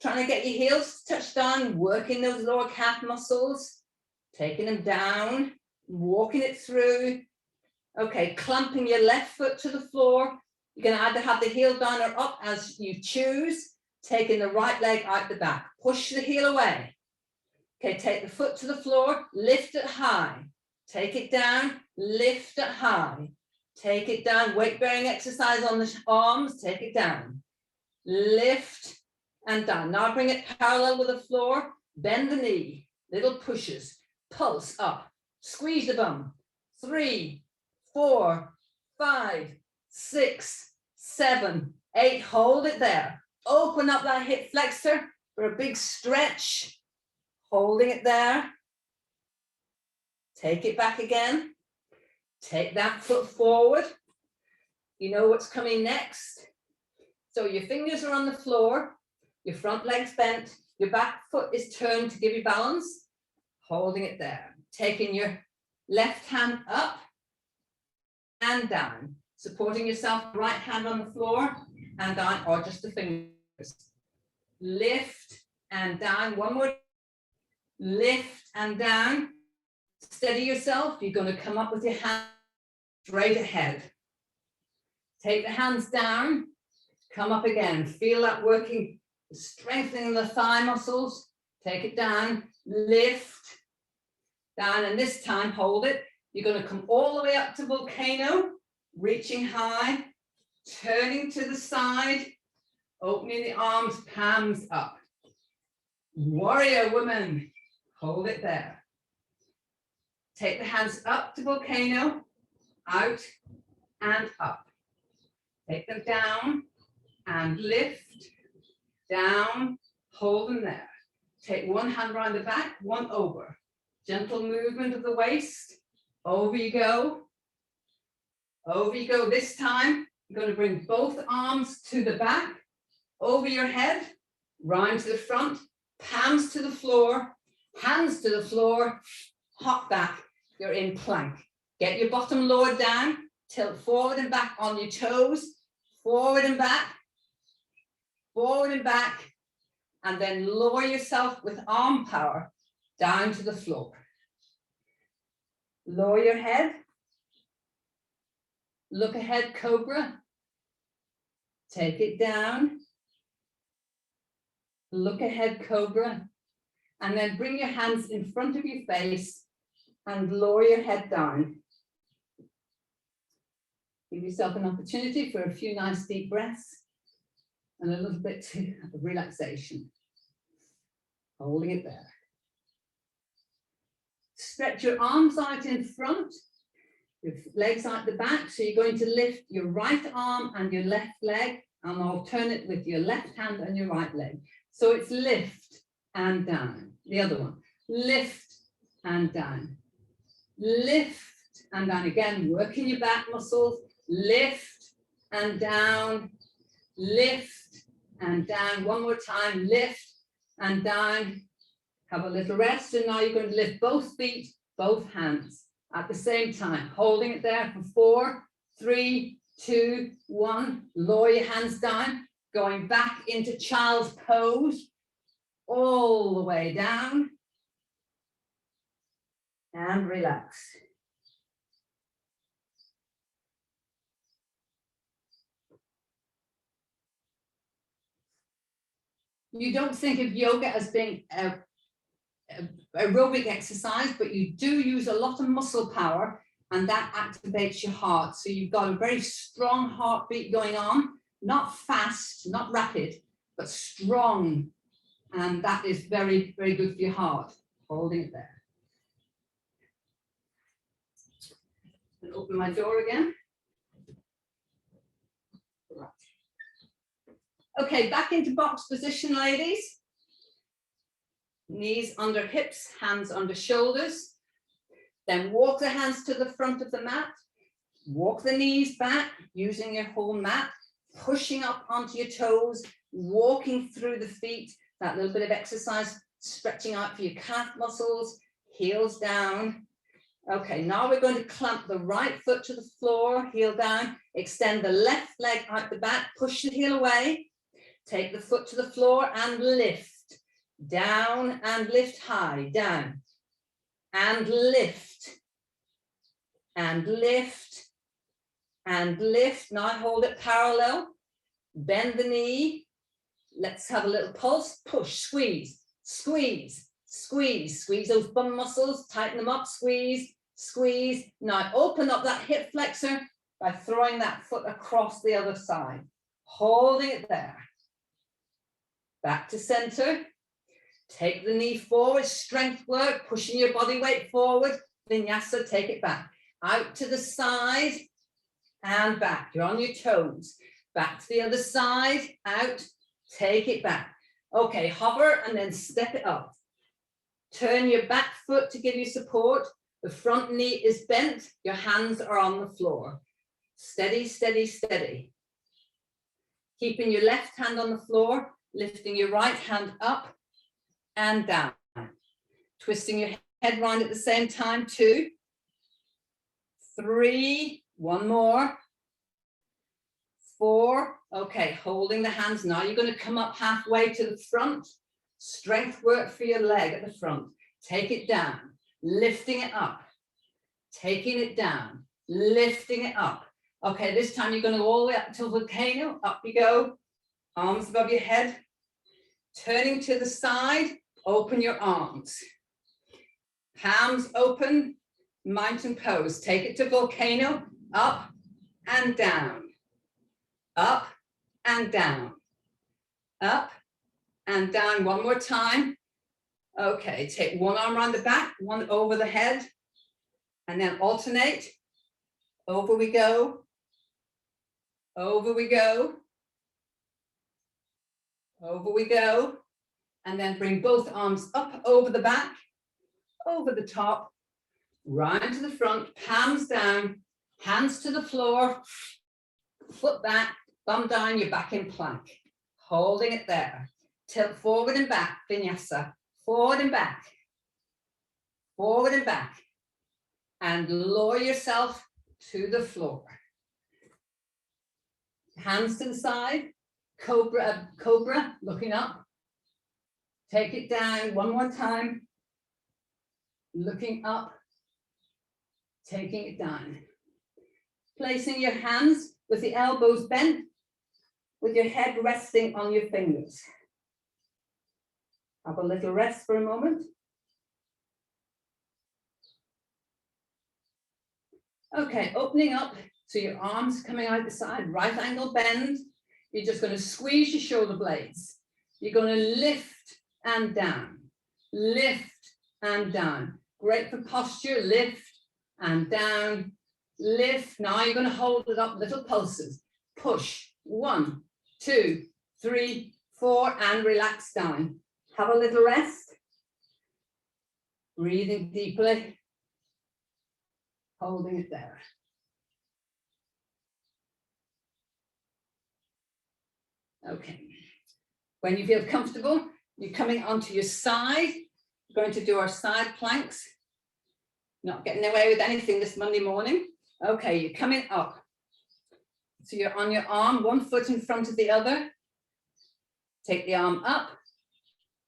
trying to get your heels to touch down, working those lower calf muscles, taking them down, walking it through. Okay, clamping your left foot to the floor. You can either have the heel down or up as you choose, taking the right leg out the back. Push the heel away. Okay, take the foot to the floor, lift it high. Take it down, lift it high. Take it down, weight-bearing exercise on the arms, take it down. Lift and down. Now bring it parallel with the floor, bend the knee, little pushes, pulse up, squeeze the bum. 3, 4, 5, 6, 7, 8, hold it there. Open up that hip flexor for a big stretch, holding it there. Take it back again. Take that foot forward. You know what's coming next. So your fingers are on the floor, your front leg's bent, your back foot is turned to give you balance, holding it there. Taking your left hand up and down, supporting yourself, right hand on the floor and down, or just the fingers. Lift and down, one more. Lift and down. Steady yourself. You're going to come up with your hands straight ahead. Take the hands down, come up again. Feel that working, strengthening the thigh muscles. Take it down, lift, down, and this time hold it. You're going to come all the way up to volcano, reaching high, turning to the side, opening the arms, palms up. Warrior woman, hold it there. Take the hands up to volcano, out and up. Take them down and lift, down, hold them there. Take one hand around the back, one over. Gentle movement of the waist. Over you go. Over you go. This time, you're going to bring both arms to the back, over your head, round to the front, palms to the floor, hands to the floor, hop back. You're in plank. Get your bottom lowered down, tilt forward and back on your toes, forward and back, and then lower yourself with arm power down to the floor. Lower your head. Look ahead, cobra. Take it down. Look ahead, cobra. And then bring your hands in front of your face and lower your head down. Give yourself an opportunity for a few nice deep breaths and a little bit of relaxation. Holding it there. Stretch your arms out in front, your legs out the back. So you're going to lift your right arm and your left leg and alternate with your left hand and your right leg. So it's lift and down. The other one, lift and down. Lift and down again, working your back muscles, lift and down, lift and down. One more time, lift and down. Have a little rest, and now you're going to lift both feet, both hands at the same time, holding it there for 4, 3, 2, 1. Lower your hands down, going back into child's pose, all the way down, and relax. You don't think of yoga as being aerobic exercise, but you do use a lot of muscle power, and that activates your heart. So you've got a very strong heartbeat going on, not fast, not rapid, but strong. And that is very, very good for your heart. Holding it there. And open my door again. Okay, back into box position, ladies. Knees under hips, hands under shoulders. Then walk the hands to the front of the mat. Walk the knees back using your whole mat, pushing up onto your toes, walking through the feet, that little bit of exercise, stretching out for your calf muscles, heels down. Okay, now we're going to clamp the right foot to the floor, heel down, extend the left leg out the back, push the heel away, take the foot to the floor and lift, down and lift high, down, and lift, and lift, and lift. Now hold it parallel, bend the knee. Let's have a little pulse, push, squeeze, squeeze, squeeze, squeeze those bum muscles, tighten them up, squeeze, squeeze. Now open up that hip flexor by throwing that foot across the other side, holding it there. Back to center. Take the knee forward, strength work, pushing your body weight forward. Vinyasa, take it back. Out to the side and back. You're on your toes. Back to the other side, out, take it back. Okay, hover and then step it up. Turn your back foot to give you support. The front knee is bent. Your hands are on the floor. Steady, steady, steady. Keeping your left hand on the floor, lifting your right hand up and down. Twisting your head round at the same time. 2, 3, one more. 4, okay, holding the hands. Now you're going to come up halfway to the front. Strength work for your leg at the front. Take it down, lifting it up, taking it down, lifting it up. Okay, this time you're going to go all the way up to volcano. Up you go, arms above your head. Turning to the side, open your arms. Palms open, mountain pose. Take it to volcano, up and down. Up and down, up and down. One more time. Okay, take one arm around the back, one over the head, and then alternate. Over we go, over we go, over we go, and then bring both arms up over the back, over the top, round to the front, palms down, hands to the floor, foot back, bum down, you're back in plank. Holding it there. Tilt forward and back, vinyasa. Forward and back. Forward and back. And lower yourself to the floor. Hands to the side. Cobra, cobra, looking up. Take it down one more time. Looking up. Taking it down. Placing your hands with the elbows bent, with your head resting on your fingers. Have a little rest for a moment. Okay, opening up, so your arms coming out the side, right angle bend. You're just going to squeeze your shoulder blades. You're going to lift and down, lift and down. Great for posture, lift and down, lift. Now you're going to hold it up, little pulses. Push, 1, 2, 3, 4, and relax down. Have a little rest. Breathing deeply. Holding it there. Okay. When you feel comfortable, you're coming onto your side. We're going to do our side planks. Not getting away with anything this Monday morning. Okay, you're coming up. So you're on your arm, one foot in front of the other. Take the arm up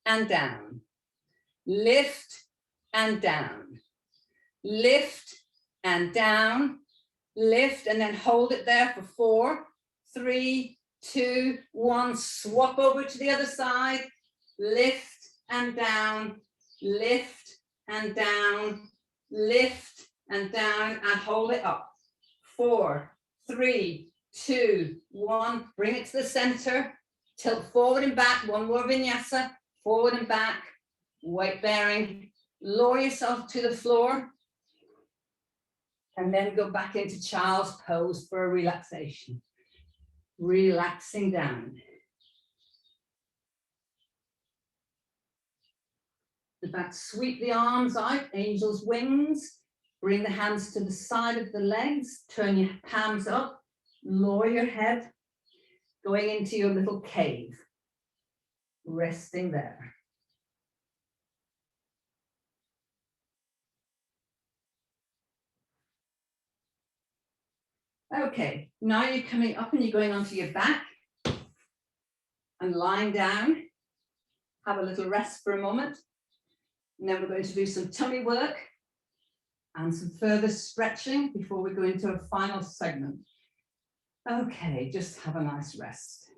and down. Lift and down. Lift and down. Lift and then hold it there for 4, 3, 2, 1. Swap over to the other side. Lift and down. Lift and down. Lift and down and hold it up. 4, 3, 2, 1. Bring it to the center. Tilt forward and back. One more vinyasa. Forward and back. Weight bearing. Lower yourself to the floor. And then go back into child's pose for a relaxation. Relaxing down. In fact, sweep the arms out, angel's wings. Bring the hands to the side of the legs. Turn your palms up. Lower your head. Going into your little cave. Resting there. Okay, now you're coming up and you're going onto your back and lying down. Have a little rest for a moment. And then we're going to do some tummy work and some further stretching before we go into a final segment. Okay, just have a nice rest.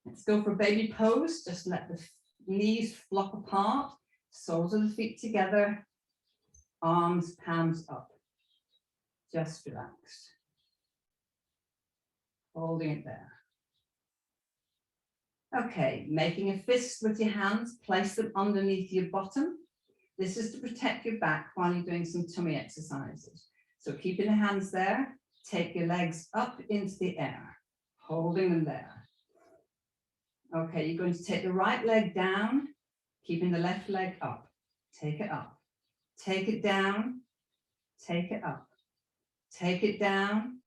Let's go for baby pose. Just let the knees flop apart, soles of the feet together, arms, palms up. Just relaxed. Holding it there. Okay, making a fist with your hands, place them underneath your bottom. This is to protect your back while you're doing some tummy exercises. So keeping the hands there, take your legs up into the air, holding them there. Okay, you're going to take the right leg down, keeping the left leg up. Take it up. Take it down. Take it up. Take it down.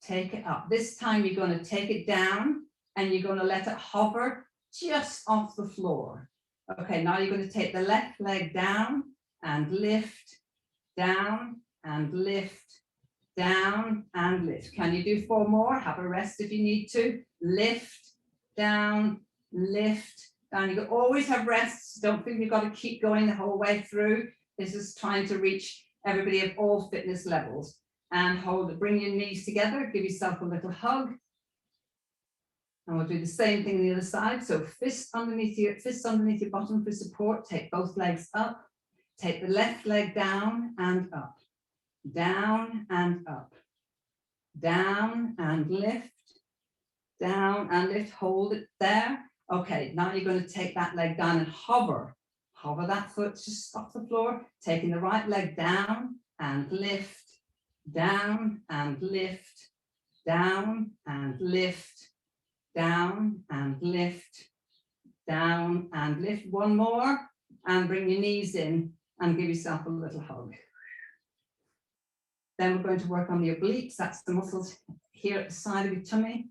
Take it up. This time you're going to take it down and you're going to let it hover just off the floor. Okay, now you're going to take the left leg down and lift, down and lift, down and lift. Can you do 4 more? Have a rest if you need to. Lift, down, lift, down. You can always have rests. Don't think you've got to keep going the whole way through. This is trying to reach everybody of all fitness levels. And hold it. Bring your knees together. Give yourself a little hug. And we'll do the same thing on the other side. So fists underneath your bottom for support. Take both legs up. Take the left leg down and up. Down and up. Down and lift. Down and lift. Hold it there. Okay, now you're going to take that leg down and hover. Hover that foot just off the floor. Taking the right leg down and lift. Down and lift. Down and lift. Down and lift, down and lift. 1 more and bring your knees in and give yourself a little hug. Then we're going to work on the obliques. That's the muscles here at the side of your tummy.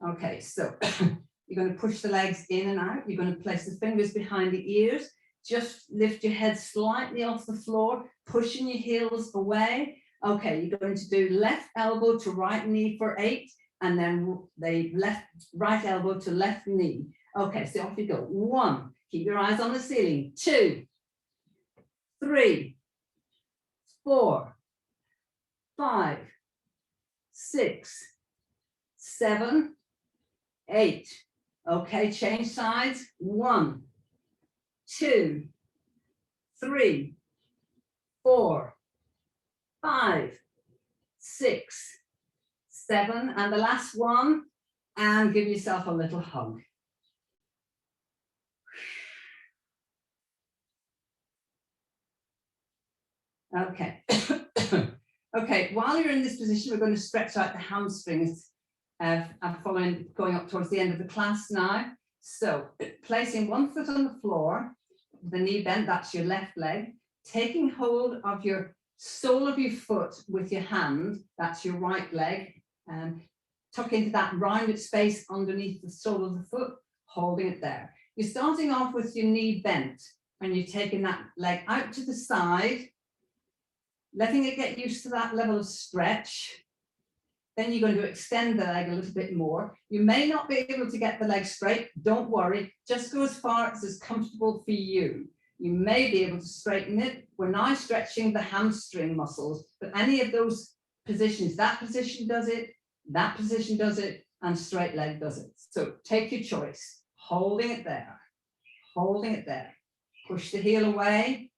Okay, so you're going to push the legs in and out. You're going to place the fingers behind the ears. Just lift your head slightly off the floor, pushing your heels away. Okay, you're going to do left elbow to right knee for 8. And then the right elbow to left knee. Okay, so off you go. 1, keep your eyes on the ceiling. 2, 3, 4, 5, 6, 7, 8. Okay, change sides. 1, 2, 3, 4, 5, 6, 7, and the last one, and give yourself a little hug. Okay. Okay, while you're in this position, we're going to stretch out the hamstrings. I'm going up towards the end of the class now. So placing 1 foot on the floor, the knee bent, that's your left leg, taking hold of your sole of your foot with your hand, that's your right leg, and tuck into that rounded space underneath the sole of the foot, holding it there. You're starting off with your knee bent and you're taking that leg out to the side, letting it get used to that level of stretch. Then you're going to extend the leg a little bit more. You may not be able to get the leg straight. Don't worry. Just go as far as is comfortable for you. You may be able to straighten it. We're now stretching the hamstring muscles, but any of those positions, that position does it, that position does it, and straight leg does it. So take your choice, holding it there, holding it there. Push the heel away,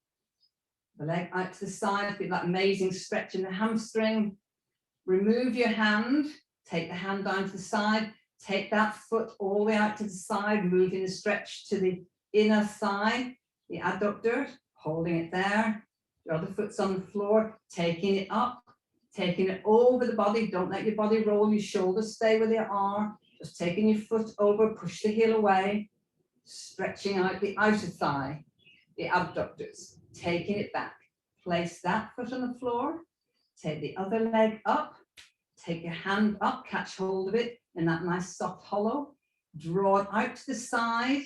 the leg out to the side, feel that amazing stretch in the hamstring. Remove your hand, take the hand down to the side, take that foot all the way out to the side, moving the stretch to the inner thigh, the adductor, holding it there. Your other foot's on the floor, taking it up, taking it over the body. Don't let your body roll, your shoulders stay where they are. Just taking your foot over, push the heel away. stretching out the outer thigh, the abductors, taking it back. Place that foot on the floor, take the other leg up, take your hand up, catch hold of it in that nice soft hollow, draw it out to the side,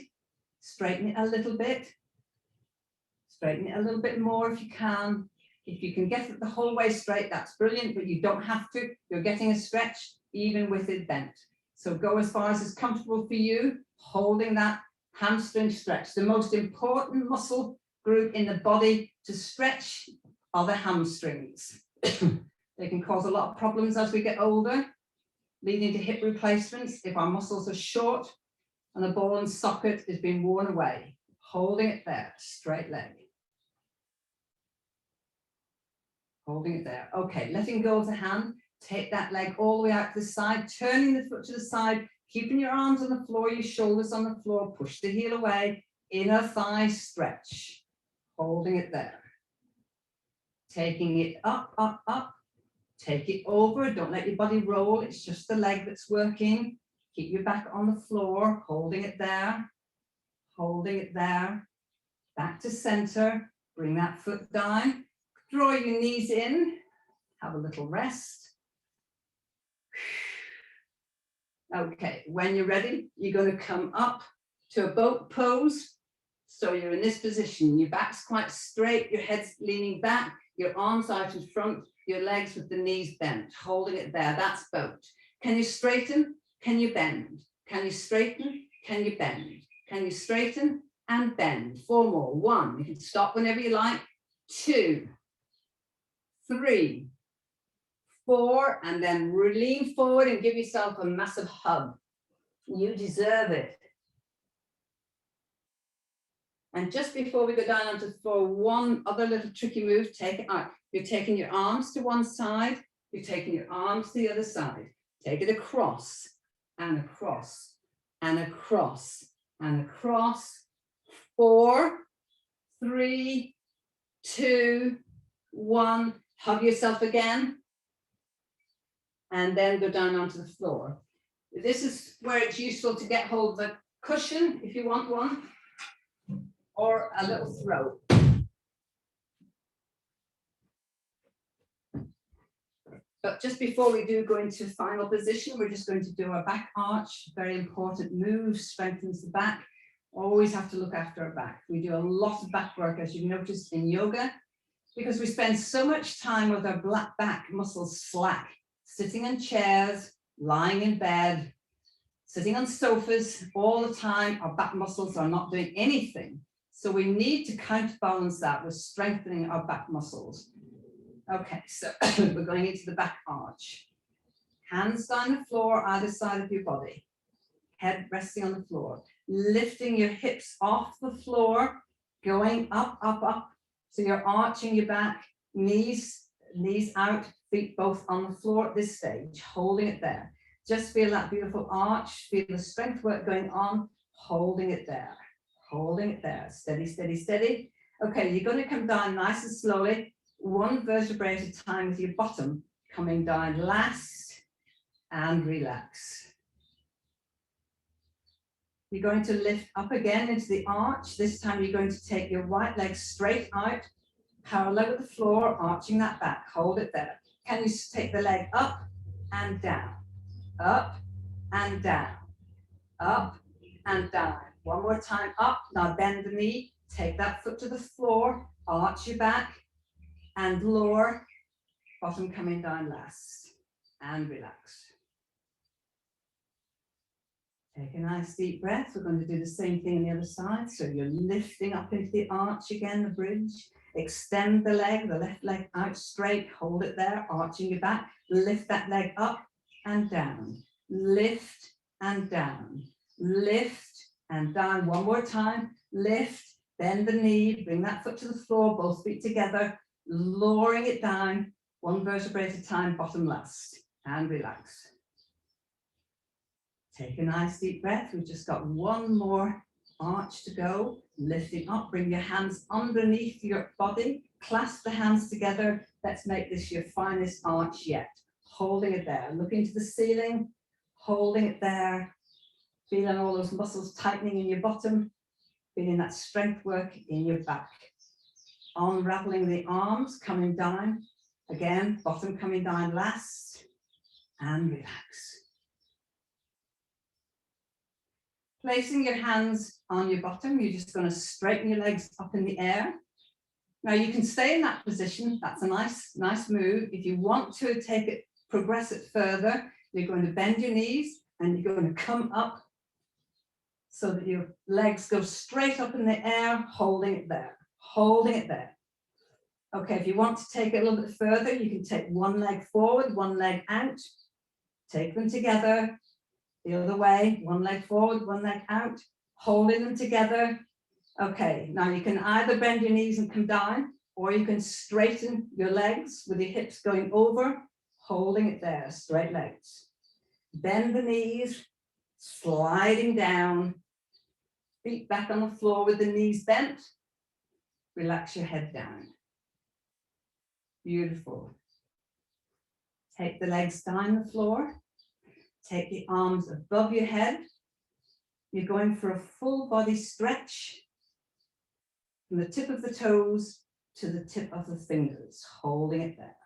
straighten it a little bit, straighten it a little bit more if you can. If you can get it the whole way straight, that's brilliant, but you don't have to. You're getting a stretch even with it bent. So go as far as is comfortable for you, holding that hamstring stretch. The most important muscle group in the body to stretch are the hamstrings. They can cause a lot of problems as we get older, leading to hip replacements if our muscles are short and the ball and socket is being worn away. Holding it there, straight leg. Holding it there. Okay, letting go of the hand. Take that leg all the way out to the side, turning the foot to the side, keeping your arms on the floor, your shoulders on the floor, push the heel away, inner thigh stretch. Holding it there. Taking it up, up, up. Take it over, don't let your body roll, it's just the leg that's working. Keep your back on the floor, holding it there, holding it there. Back to center, bring that foot down, draw your knees in, have a little rest. Okay, when you're ready, you're going to come up to a boat pose. So you're in this position, your back's quite straight, your head's leaning back, your arms out in front, your legs with the knees bent, holding it there. That's boat. Can you straighten? Can you bend? Can you straighten? Can you bend? Can you straighten and bend? 4 more. 1. You can stop whenever you like. 2, 3, 4, and then lean forward and give yourself a massive hug. You deserve it. And just before we go down onto the floor, one other little tricky move, take it out. You're taking your arms to one side, you're taking your arms to the other side. Take it across, and across, and across, and across. 4, 3, 2, 1. Hug yourself again. And then go down onto the floor. This is where it's useful to get hold of a cushion, if you want one, or a little throw. But just before we do go into final position, we're just going to do a back arch, very important move, strengthens the back. Always have to look after our back. We do a lot of back work, as you've noticed in yoga, because we spend so much time with our back muscles slack, sitting in chairs, lying in bed, sitting on sofas all the time. Our back muscles are not doing anything. So we need to counterbalance that with strengthening our back muscles. Okay, so we're going into the back arch. Hands down the floor, either side of your body. Head resting on the floor. Lifting your hips off the floor, going up, up, up. So you're arching your back, knees out, feet both on the floor at this stage, holding it there. Just feel that beautiful arch, feel the strength work going on, holding it there, holding it there. Steady, steady, steady. Okay, you're going to come down nice and slowly, 1 vertebrae at a time with your bottom coming down last, and relax. You're going to lift up again into the arch. This time you're going to take your right leg straight out, parallel with the floor, arching that back. Hold it there. Can you take the leg up and down, up and down, up and down. 1 more time, up. Now bend the knee, take that foot to the floor, arch your back, and lower, bottom coming down last, and relax. Take a nice deep breath. We're going to do the same thing on the other side. So you're lifting up into the arch again, the bridge. Extend the left leg out straight. Hold it there, arching your back. Lift that leg up and down. Lift and down. Lift and down. 1 more time. Lift, bend the knee, bring that foot to the floor, both feet together, lowering it down, 1 vertebrae at a time, bottom last, and relax. Take a nice deep breath. We've just got 1 more arch to go. Lifting up, bring your hands underneath your body, clasp the hands together. Let's make this your finest arch yet. Holding it there, looking to the ceiling, holding it there, Feeling all those muscles tightening in your bottom, feeling that strength work in your back. Unraveling the arms, coming down. Again, bottom coming down last, and relax. Placing your hands on your bottom, you're just going to straighten your legs up in the air. Now you can stay in that position. That's a nice move. If you want to take it, progress it further, you're going to bend your knees and you're going to come up so that your legs go straight up in the air, holding it there, holding it there. Okay, if you want to take it a little bit further, you can take one leg forward, one leg out, take them together, the other way, one leg forward, one leg out, holding them together. Okay, now you can either bend your knees and come down, or you can straighten your legs with your hips going over, holding it there, straight legs. Bend the knees, sliding down, feet back on the floor with the knees bent. Relax your head down. Beautiful. Take the legs down the floor. Take the arms above your head. You're going for a full body stretch from the tip of the toes to the tip of the fingers, holding it there,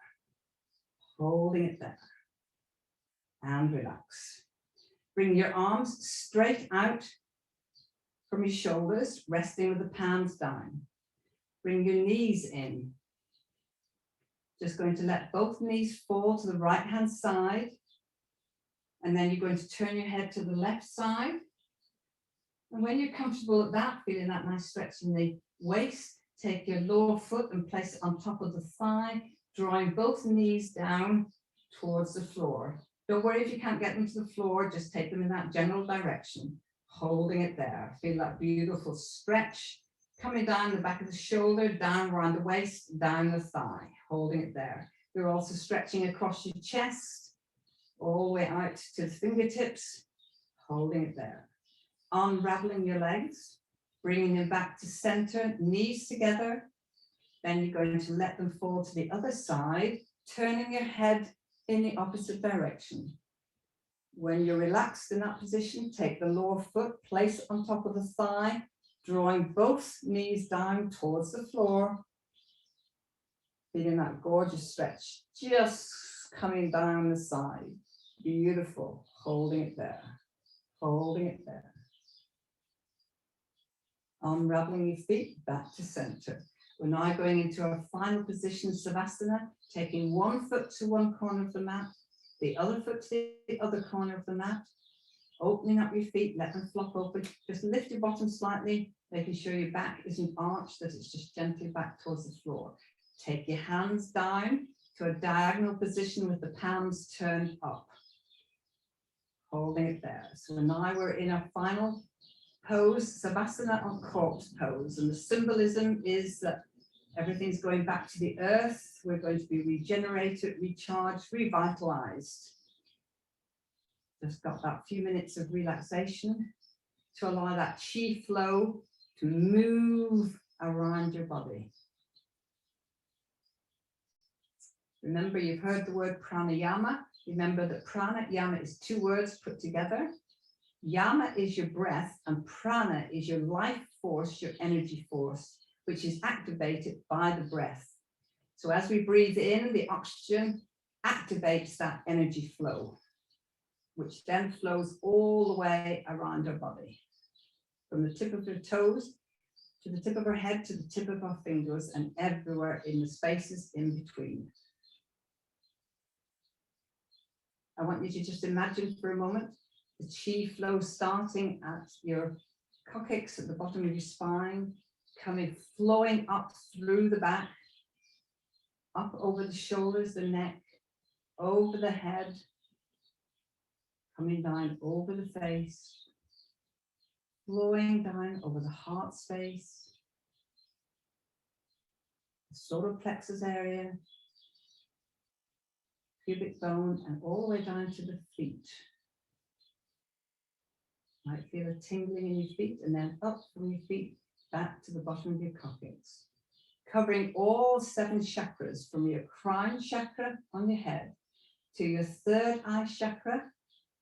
holding it there, and relax. Bring your arms straight out from your shoulders, resting with the palms down. Bring your knees in. Just going to let both knees fall to the right hand side. And then you're going to turn your head to the left side. And when you're comfortable at that, feeling that nice stretch in the waist, take your lower foot and place it on top of the thigh, drawing both knees down towards the floor. Don't worry if you can't get them to the floor, just take them in that general direction, holding it there. Feel that beautiful stretch, coming down the back of the shoulder, down around the waist, down the thigh, holding it there. You're also stretching across your chest, all the way out to the fingertips, holding it there. Unraveling your legs, bringing them back to center, knees together. Then you're going to let them fall to the other side, turning your head in the opposite direction. When you're relaxed in that position, take the lower foot, place it on top of the thigh, drawing both knees down towards the floor. Feeling that gorgeous stretch, just coming down the side. Beautiful, holding it there, holding it there. Unraveling your feet back to center. We're now going into our final position, Savasana, taking one foot to one corner of the mat, the other foot to the other corner of the mat, opening up your feet, let them flop open. Just lift your bottom slightly, making sure your back isn't arched, that it's just gently back towards the floor. Take your hands down to a diagonal position with the palms turned up, holding it there. So now we're in our final pose, Savasana or corpse pose, and the symbolism is that everything's going back to the earth. We're going to be regenerated, recharged, revitalized. Just got that few minutes of relaxation to allow that chi flow to move around your body. Remember, you've heard the word pranayama. Remember that pranayama is two words put together. Yama is your breath and prana is your life force, your energy force, which is activated by the breath. So as we breathe in, the oxygen activates that energy flow, which then flows all the way around our body, from the tip of our toes to the tip of our head to the tip of our fingers and everywhere in the spaces in between. I want you to just imagine for a moment the chi flow starting at your coccyx at the bottom of your spine, flowing up through the back, up over the shoulders, the neck, over the head, coming down over the face, flowing down over the heart space, the solar plexus area, pubic bone, and all the way down to the feet. Might feel a tingling in your feet, and then up from your feet back to the bottom of your coccyx, covering all 7 chakras, from your crown chakra on your head to your third eye chakra,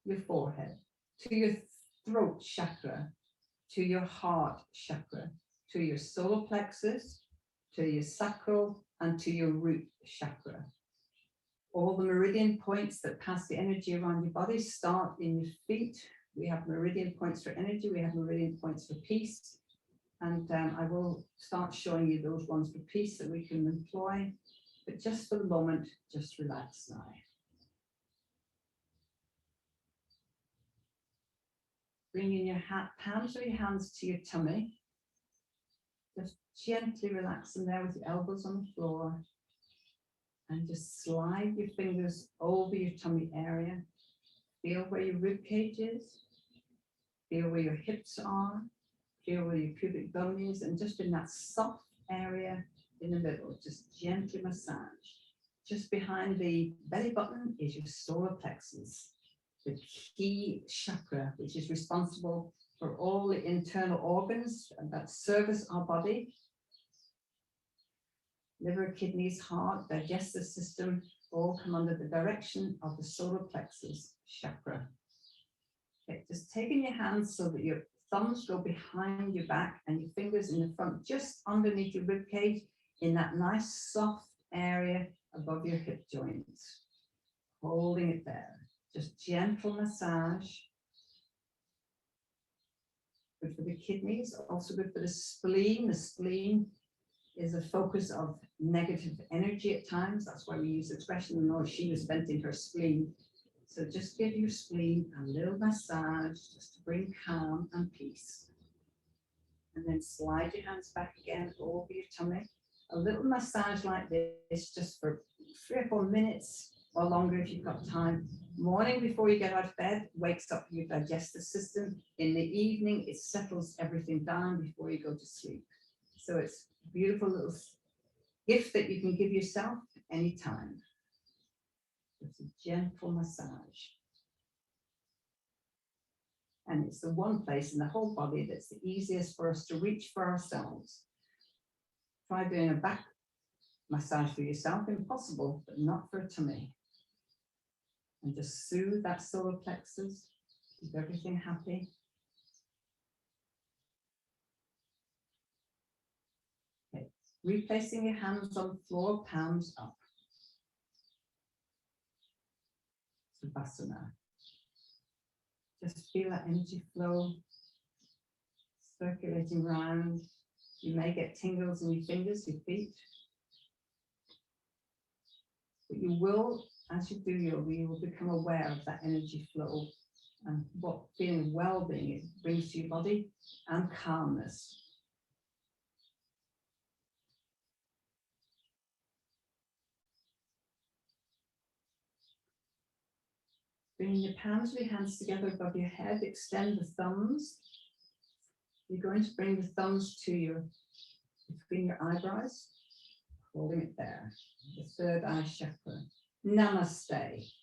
your forehead, to your throat chakra, to your heart chakra, to your solar plexus, to your sacral, and to your root chakra. All the meridian points that pass the energy around your body start in your feet. We have meridian points for energy, we have meridian points for peace. And I will start showing you those ones for peace that we can employ. But just for the moment, just relax now. Bringing your palms of your hands to your tummy. Just gently relax them there with your elbows on the floor. And just slide your fingers over your tummy area. Feel where your rib cage is. Feel where your hips are. Feel where your pubic bone is. And just in that soft area in the middle, just gently massage. Just behind the belly button is your solar plexus, the key chakra, which is responsible for all the internal organs that service our body. Liver, kidneys, heart, digestive system, all come under the direction of the solar plexus chakra. Okay, just taking your hands so that your thumbs go behind your back and your fingers in the front, just underneath your rib cage, in that nice soft area above your hip joints. Holding it there. Just gentle massage. Good for the kidneys, also good for the spleen. The spleen is a focus of negative energy at times. That's why we use the expression, "No, she was venting her spleen." So just give your spleen a little massage just to bring calm and peace. And then slide your hands back again over your tummy. A little massage like this just for 3 or 4 minutes or longer if you've got time. Morning before you get out of bed, wakes up your digestive system. In the evening, it settles everything down before you go to sleep. So it's a beautiful little gift that you can give yourself anytime. It's a gentle massage. And it's the one place in the whole body that's the easiest for us to reach for ourselves. Try doing a back massage for yourself, impossible, but not for a tummy. And just soothe that solar plexus, keep everything happy. Okay. Replacing your hands on the floor, palms up. Hisbiscus. Just feel that energy flow circulating around. You may get tingles in your fingers, your feet. But you will, as you do yoga, you will become aware of that energy flow and what feeling well-being it brings to your body and calmness. Bringing your palms of your hands together above your head, extend the thumbs. You're going to bring the thumbs to between your eyebrows, holding it there, the third eye chakra. Namaste.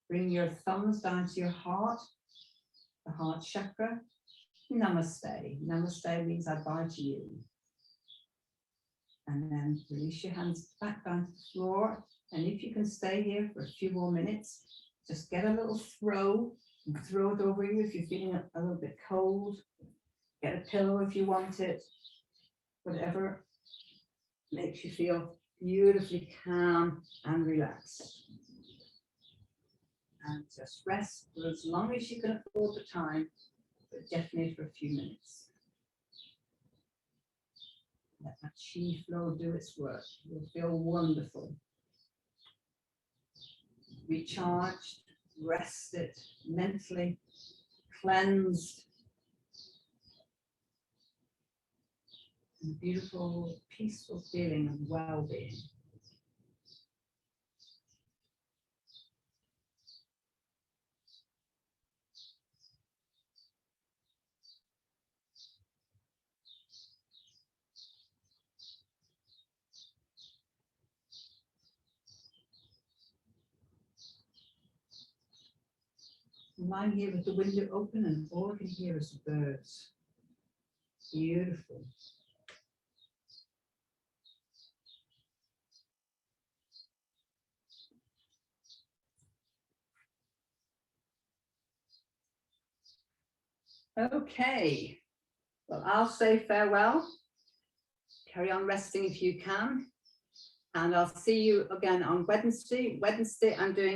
Bring your thumbs down to your heart, the heart chakra. Namaste. Namaste means I bow to you. And then release your hands back down to the floor. And if you can stay here for a few more minutes, just get a little throw and throw it over you if you're feeling a little bit cold. Get a pillow if you want it. Whatever makes you feel beautifully calm and relaxed. And just rest for as long as you can afford the time, but definitely for a few minutes. Let that chi flow do its work. You'll feel wonderful. Recharged, rested, mentally cleansed. And beautiful, peaceful feeling of well-being. I'm lying here with the window open and all I can hear is birds. Beautiful. Okay, well, I'll say farewell. Carry on resting if you can. And I'll see you again on Wednesday. Wednesday, I'm doing